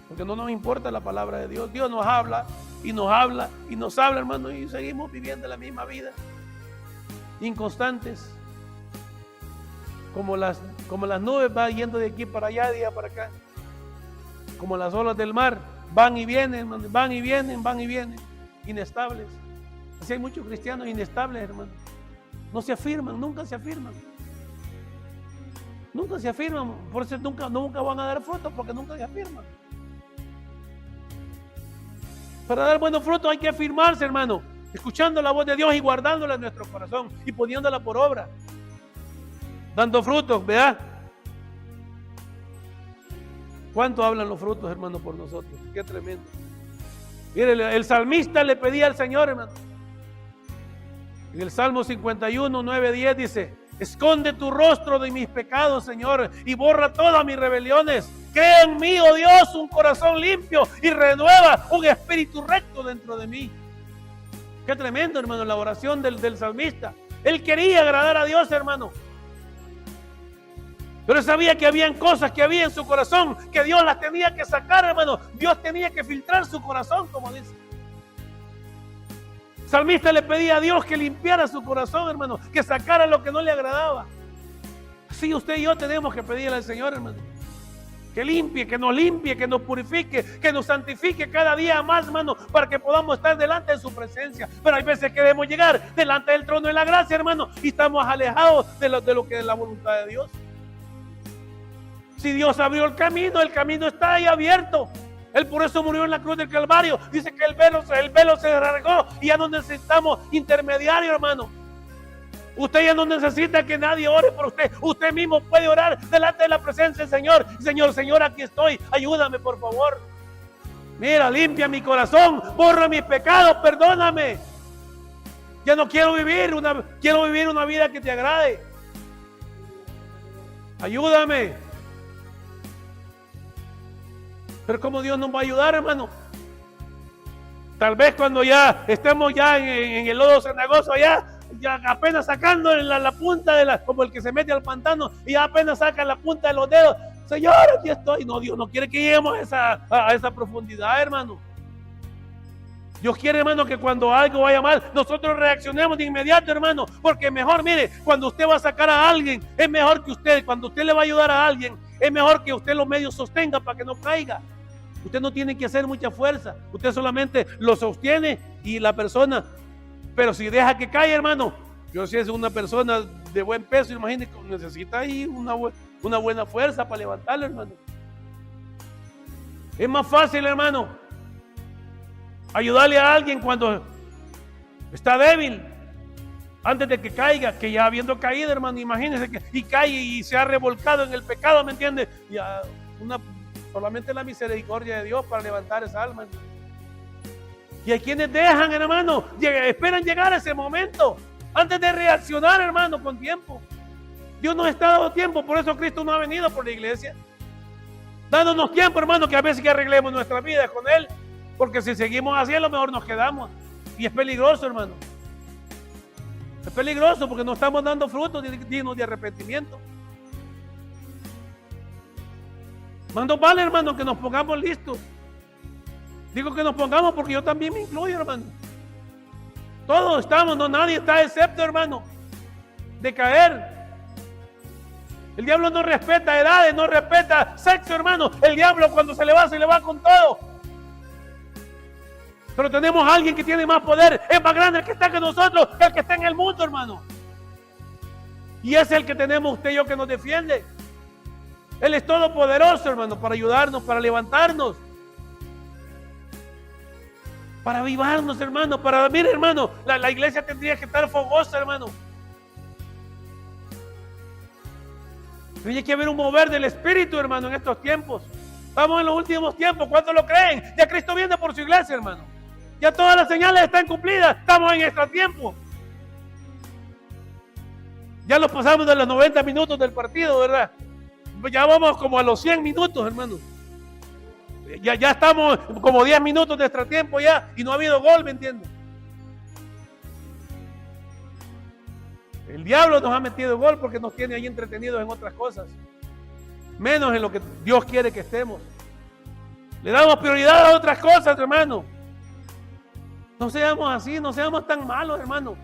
Porque no nos importa la palabra de Dios. Dios nos habla y nos habla y nos habla, hermano, y seguimos viviendo la misma vida, inconstantes, como las nubes van yendo de aquí para allá, de allá para acá, como las olas del mar, van y vienen, inestables. Así hay muchos cristianos inestables, hermano. No se afirman, nunca se afirman. Nunca se afirman, por eso nunca van a dar frutos, porque nunca se afirman. Para dar buenos frutos hay que afirmarse, hermano, escuchando la voz de Dios y guardándola en nuestro corazón y poniéndola por obra, dando frutos, ¿verdad? ¿Cuánto hablan los frutos, hermano, por nosotros? Qué tremendo. Mire, el salmista le pedía al Señor, hermano. En el Salmo 51, 9, 10 dice: esconde tu rostro de mis pecados, Señor, y borra todas mis rebeliones. Crea en mí, oh Dios, un corazón limpio y renueva un espíritu recto dentro de mí. Qué tremendo, hermano, la oración del salmista. Él quería agradar a Dios, hermano. Pero sabía que habían cosas que había en su corazón que Dios las tenía que sacar, hermano. Dios tenía que filtrar su corazón, como dice. El salmista le pedía a Dios que limpiara su corazón, hermano, que sacara lo que no le agradaba. Así usted y yo tenemos que pedirle al Señor, hermano, que limpie, que nos purifique, que nos santifique cada día más, hermano, para que podamos estar delante de su presencia. Pero hay veces que debemos llegar delante del trono de la gracia, hermano, y estamos alejados de lo que es la voluntad de Dios. Si Dios abrió el camino está ahí abierto. Él por eso murió en la cruz del Calvario. Dice que el velo se rasgó y ya no necesitamos intermediario, hermano. Usted ya no necesita que nadie ore por usted. Usted mismo puede orar delante de la presencia del Señor. Señor, aquí estoy. Ayúdame, por favor. Mira, limpia mi corazón. Borra mis pecados. Perdóname. Ya no quiero vivir una vida que te agrade. Ayúdame. Pero ¿cómo Dios nos va a ayudar, hermano? Tal vez cuando ya estemos ya en el lodo cenagoso, ya apenas sacando la punta como el que se mete al pantano y ya apenas saca la punta de los dedos. Señor, aquí estoy. No, Dios no quiere que lleguemos a esa profundidad, hermano. Dios quiere, hermano, que cuando algo vaya mal, nosotros reaccionemos de inmediato, hermano. Porque mejor, mire, cuando usted va a sacar a alguien, es mejor que cuando usted le va a ayudar a alguien, es mejor que usted los medios sostenga para que no caiga. Usted no tiene que hacer mucha fuerza. Usted solamente lo sostiene y la persona. Pero si deja que caiga, hermano, yo si es una persona de buen peso, imagínese, necesita ahí una buena fuerza para levantarlo, hermano. Es más fácil, hermano, ayudarle a alguien cuando está débil, antes de que caiga, que ya habiendo caído, hermano, imagínese y cae y se ha revolcado en el pecado, ¿me entiende? Solamente la misericordia de Dios para levantar esa alma, hermano. Y hay quienes dejan, hermano, esperan llegar a ese momento antes de reaccionar, hermano, con tiempo. Dios nos está dando tiempo, por eso Cristo no ha venido por la iglesia, dándonos tiempo, hermano, que a veces que arreglemos nuestra vida con Él, porque si seguimos así a lo mejor nos quedamos, y es peligroso, hermano. Es peligroso porque no estamos dando frutos dignos de arrepentimiento. Mando vale, hermano, que nos pongamos listos. Digo que nos pongamos porque yo también me incluyo, hermano. Todos estamos, no, nadie está excepto, hermano, de caer. El diablo no respeta edades, no respeta sexo, hermano. El diablo cuando se le va con todo. Pero tenemos a alguien que tiene más poder, es más grande el que está que nosotros, que el que está en el mundo, hermano. Y es el que tenemos usted y yo que nos defiende. Él es todopoderoso, hermano, para ayudarnos, para levantarnos, para avivarnos, hermano, mire, hermano, la iglesia tendría que estar fogosa, hermano. Tiene que haber un mover del Espíritu, hermano, en estos tiempos. Estamos en los últimos tiempos, ¿cuántos lo creen? Ya Cristo viene por su iglesia, hermano. Ya todas las señales están cumplidas, estamos en extratiempo. Ya los pasamos de los 90 minutos del partido, ¿verdad? Ya vamos como a los 100 minutos, hermano. Ya estamos como 10 minutos de extratiempo ya y no ha habido gol, ¿me entiendes? El diablo nos ha metido gol porque nos tiene ahí entretenidos en otras cosas, menos en lo que Dios quiere que estemos. Le damos prioridad a otras cosas, hermano. No seamos así, no seamos tan malos, hermano.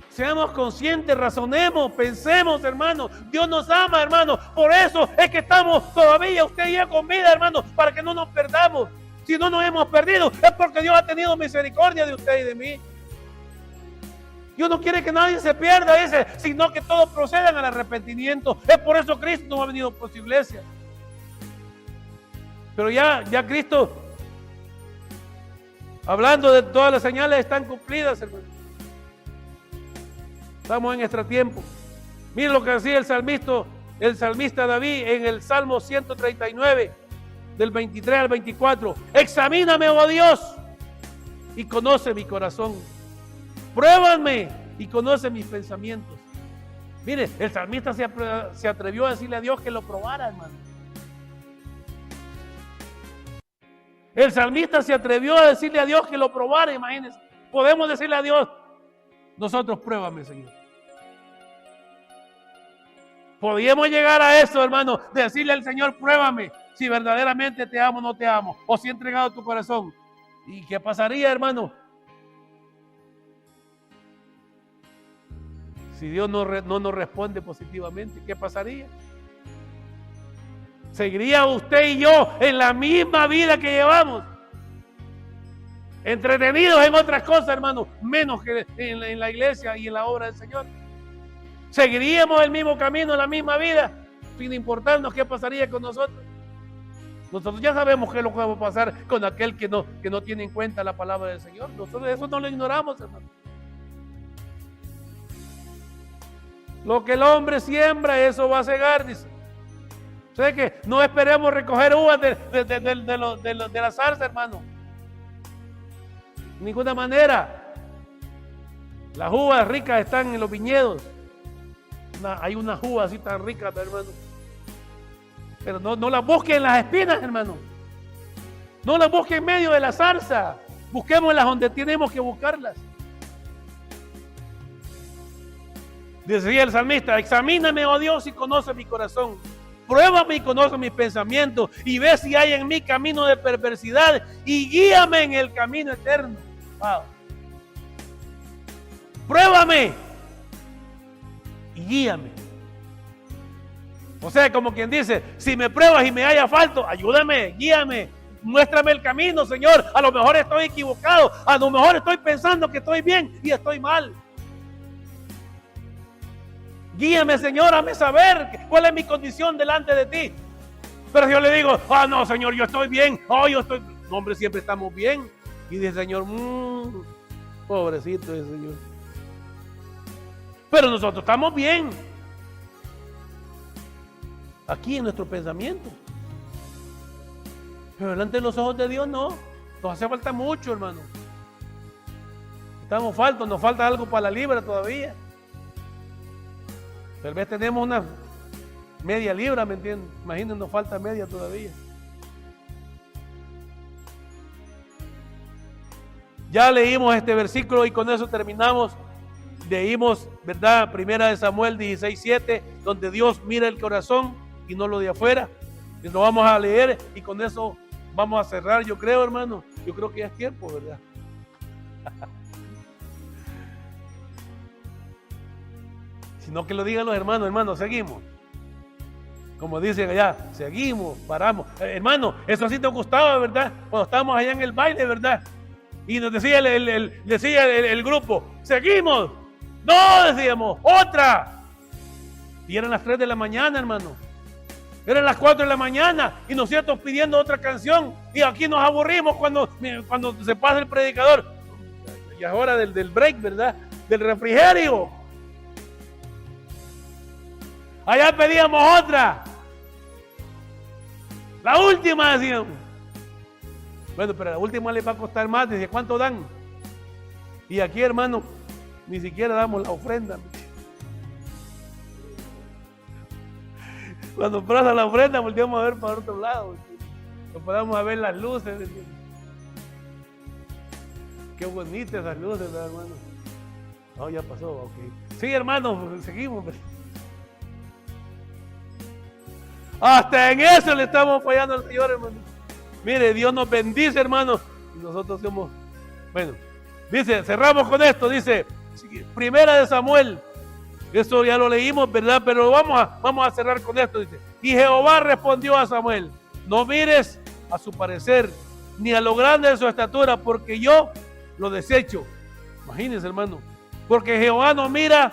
Seamos conscientes, razonemos, pensemos, hermano. Dios nos ama, hermano. Por eso es que estamos todavía usted y yo con vida, hermano, para que no nos perdamos. Si no nos hemos perdido, es porque Dios ha tenido misericordia de usted y de mí. Dios no quiere que nadie se pierda, sino que todos procedan al arrepentimiento. Es por eso Cristo no ha venido por su iglesia. Pero ya Cristo, hablando de todas las señales, están cumplidas, hermano. Estamos en extratiempo. Miren lo que decía el salmista David en el Salmo 139. del 23 al 24. Examíname, oh Dios, y conoce mi corazón. Pruébame y conoce mis pensamientos. Mire, el salmista se atrevió a decirle a Dios que lo probara, hermano. El salmista se atrevió a decirle a Dios que lo probara, imagínense. Podemos decirle a Dios, nosotros pruébame, Señor. Podríamos llegar a eso, hermano, de decirle al Señor, pruébame si verdaderamente te amo o no te amo, o si he entregado tu corazón. ¿Y qué pasaría, hermano? Si Dios no nos responde positivamente, ¿qué pasaría? ¿Seguiría usted y yo en la misma vida que llevamos? Entretenidos en otras cosas, hermano, menos que en la iglesia y en la obra del Señor. ¿Seguiríamos el mismo camino, la misma vida, sin importarnos qué pasaría con nosotros? Nosotros ya sabemos qué es lo que va a pasar con aquel que no tiene en cuenta la palabra del Señor. Nosotros eso no lo ignoramos, hermano. Lo que el hombre siembra, eso va a cegar, dice. O sea que no esperemos recoger uvas de la zarza, hermano. De ninguna manera. Las uvas ricas están en los viñedos. Hay unas uvas así tan ricas, hermano. Pero no las busquen en las espinas, hermano. No las busquen en medio de la zarza. Busquémoslas donde tenemos que buscarlas. Decía el salmista, examíname, oh Dios, y conoce mi corazón. Pruébame y conoce mis pensamientos y ve si hay en mí camino de perversidad y guíame en el camino eterno. Wow. Pruébame y guíame. O sea, como quien dice, si me pruebas y me haya falto, ayúdame, guíame, muéstrame el camino, Señor. A lo mejor estoy equivocado, a lo mejor estoy pensando que estoy bien y estoy mal. Guíame, Señor, hazme saber cuál es mi condición delante de ti. Pero si yo le digo, no, Señor, yo estoy bien, yo estoy... No, hombre, siempre estamos bien. Y dice, Señor, pobrecito ese Señor. Pero nosotros estamos bien. Aquí en nuestro pensamiento. Pero delante de los ojos de Dios no. Nos hace falta mucho, hermano. Estamos faltos, nos falta algo para la libra todavía. Tal vez tenemos una media libra, ¿me entienden? Imaginen, nos falta media todavía. Ya leímos este versículo y con eso terminamos. Leímos, ¿verdad? Primera de Samuel 16:7, donde Dios mira el corazón y no lo de afuera. Y lo vamos a leer y con eso vamos a cerrar, yo creo, hermano. Yo creo que ya es tiempo, ¿verdad? Sino que lo digan los hermanos, seguimos. Como dicen allá, seguimos, paramos. Hermano, eso sí te gustaba, ¿verdad? Cuando estábamos allá en el baile, ¿verdad? Y nos decía el grupo, seguimos. No, decíamos, otra. Y eran las 3 de la mañana, hermano. Eran las 4 de la mañana y nosotros pidiendo otra canción. Y aquí nos aburrimos cuando se pasa el predicador. Y es hora del break, ¿verdad? Del refrigerio. Allá pedíamos otra. La última, decíamos. Bueno, pero la última le va a costar más. Dice, ¿cuánto dan? Y aquí, hermano, ni siquiera damos la ofrenda. Cuando pasa la ofrenda, volteamos a ver para otro lado. No podamos ver las luces. Qué bonitas esas luces, hermano. No, ya pasó, ok. Sí, hermano, seguimos. Hasta en eso le estamos fallando al Señor, hermano. Mire, Dios nos bendice, hermano. Y nosotros somos... Bueno, dice, cerramos con esto. Dice, Primera de Samuel. Eso ya lo leímos, ¿verdad? Pero vamos a cerrar con esto. Dice, y Jehová respondió a Samuel, no mires a su parecer, ni a lo grande de su estatura, porque yo lo desecho. Imagínense, hermano. Porque Jehová no mira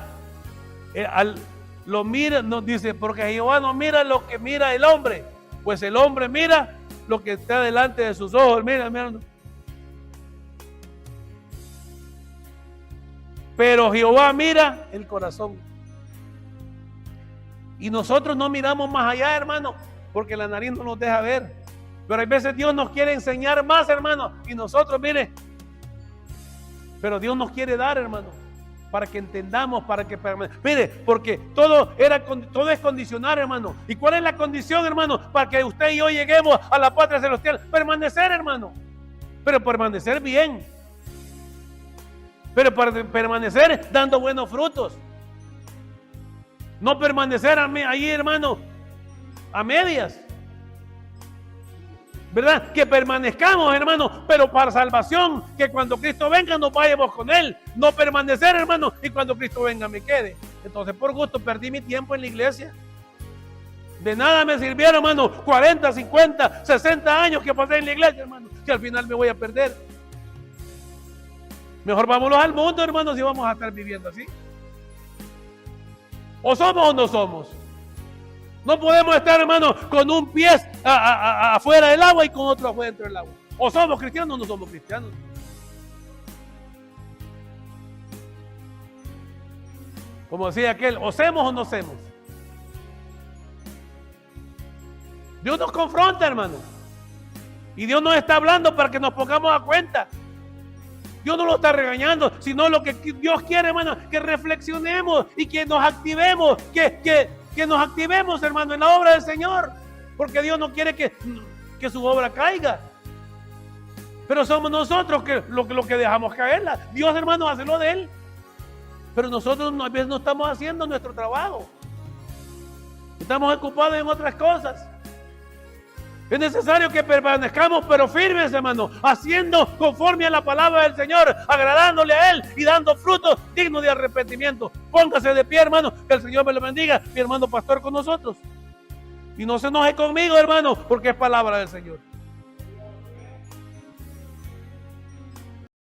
dice, porque Jehová no mira lo que mira el hombre, pues el hombre mira lo que está delante de sus ojos. Mira. Pero Jehová mira el corazón. Y nosotros no miramos más allá, hermano, porque la nariz no nos deja ver. Pero hay veces Dios nos quiere enseñar más, hermano, y nosotros, mire, pero Dios nos quiere dar, hermano, para que entendamos, para que permanezcamos. Mire, porque todo es condicionar, hermano. ¿Y cuál es la condición, hermano, para que usted y yo lleguemos a la patria celestial? Permanecer, hermano, pero permanecer bien, pero para permanecer dando buenos frutos. No permanecer ahí, hermano, a medias. ¿Verdad? Que permanezcamos, hermano, pero para salvación, que cuando Cristo venga nos vayamos con Él. No permanecer, hermano, y cuando Cristo venga me quede. Entonces, por gusto, perdí mi tiempo en la iglesia. De nada me sirvieron, hermano, 40, 50, 60 años que pasé en la iglesia, hermano, que al final me voy a perder. Mejor vámonos al mundo, hermano, si vamos a estar viviendo así. O somos o no somos. No podemos estar, hermano, con un pie afuera del agua y con otro afuera dentro del agua. O somos cristianos o no somos cristianos. Como decía aquel, o semos o no semos. Dios nos confronta, hermano. Y Dios nos está hablando para que nos pongamos a cuenta. Dios no lo está regañando, sino lo que Dios quiere, hermano, que reflexionemos y que nos activemos, que nos activemos, hermano, en la obra del Señor, porque Dios no quiere que su obra caiga, pero somos nosotros lo que dejamos caerla. Dios, hermano, hace lo de Él, pero nosotros a veces no estamos haciendo nuestro trabajo, estamos ocupados en otras cosas. Es necesario que permanezcamos, pero firmes, hermano, haciendo conforme a la palabra del Señor, agradándole a Él y dando frutos dignos de arrepentimiento. Póngase de pie, hermano, que el Señor me lo bendiga, mi hermano pastor con nosotros. Y no se enoje conmigo, hermano, porque es palabra del Señor.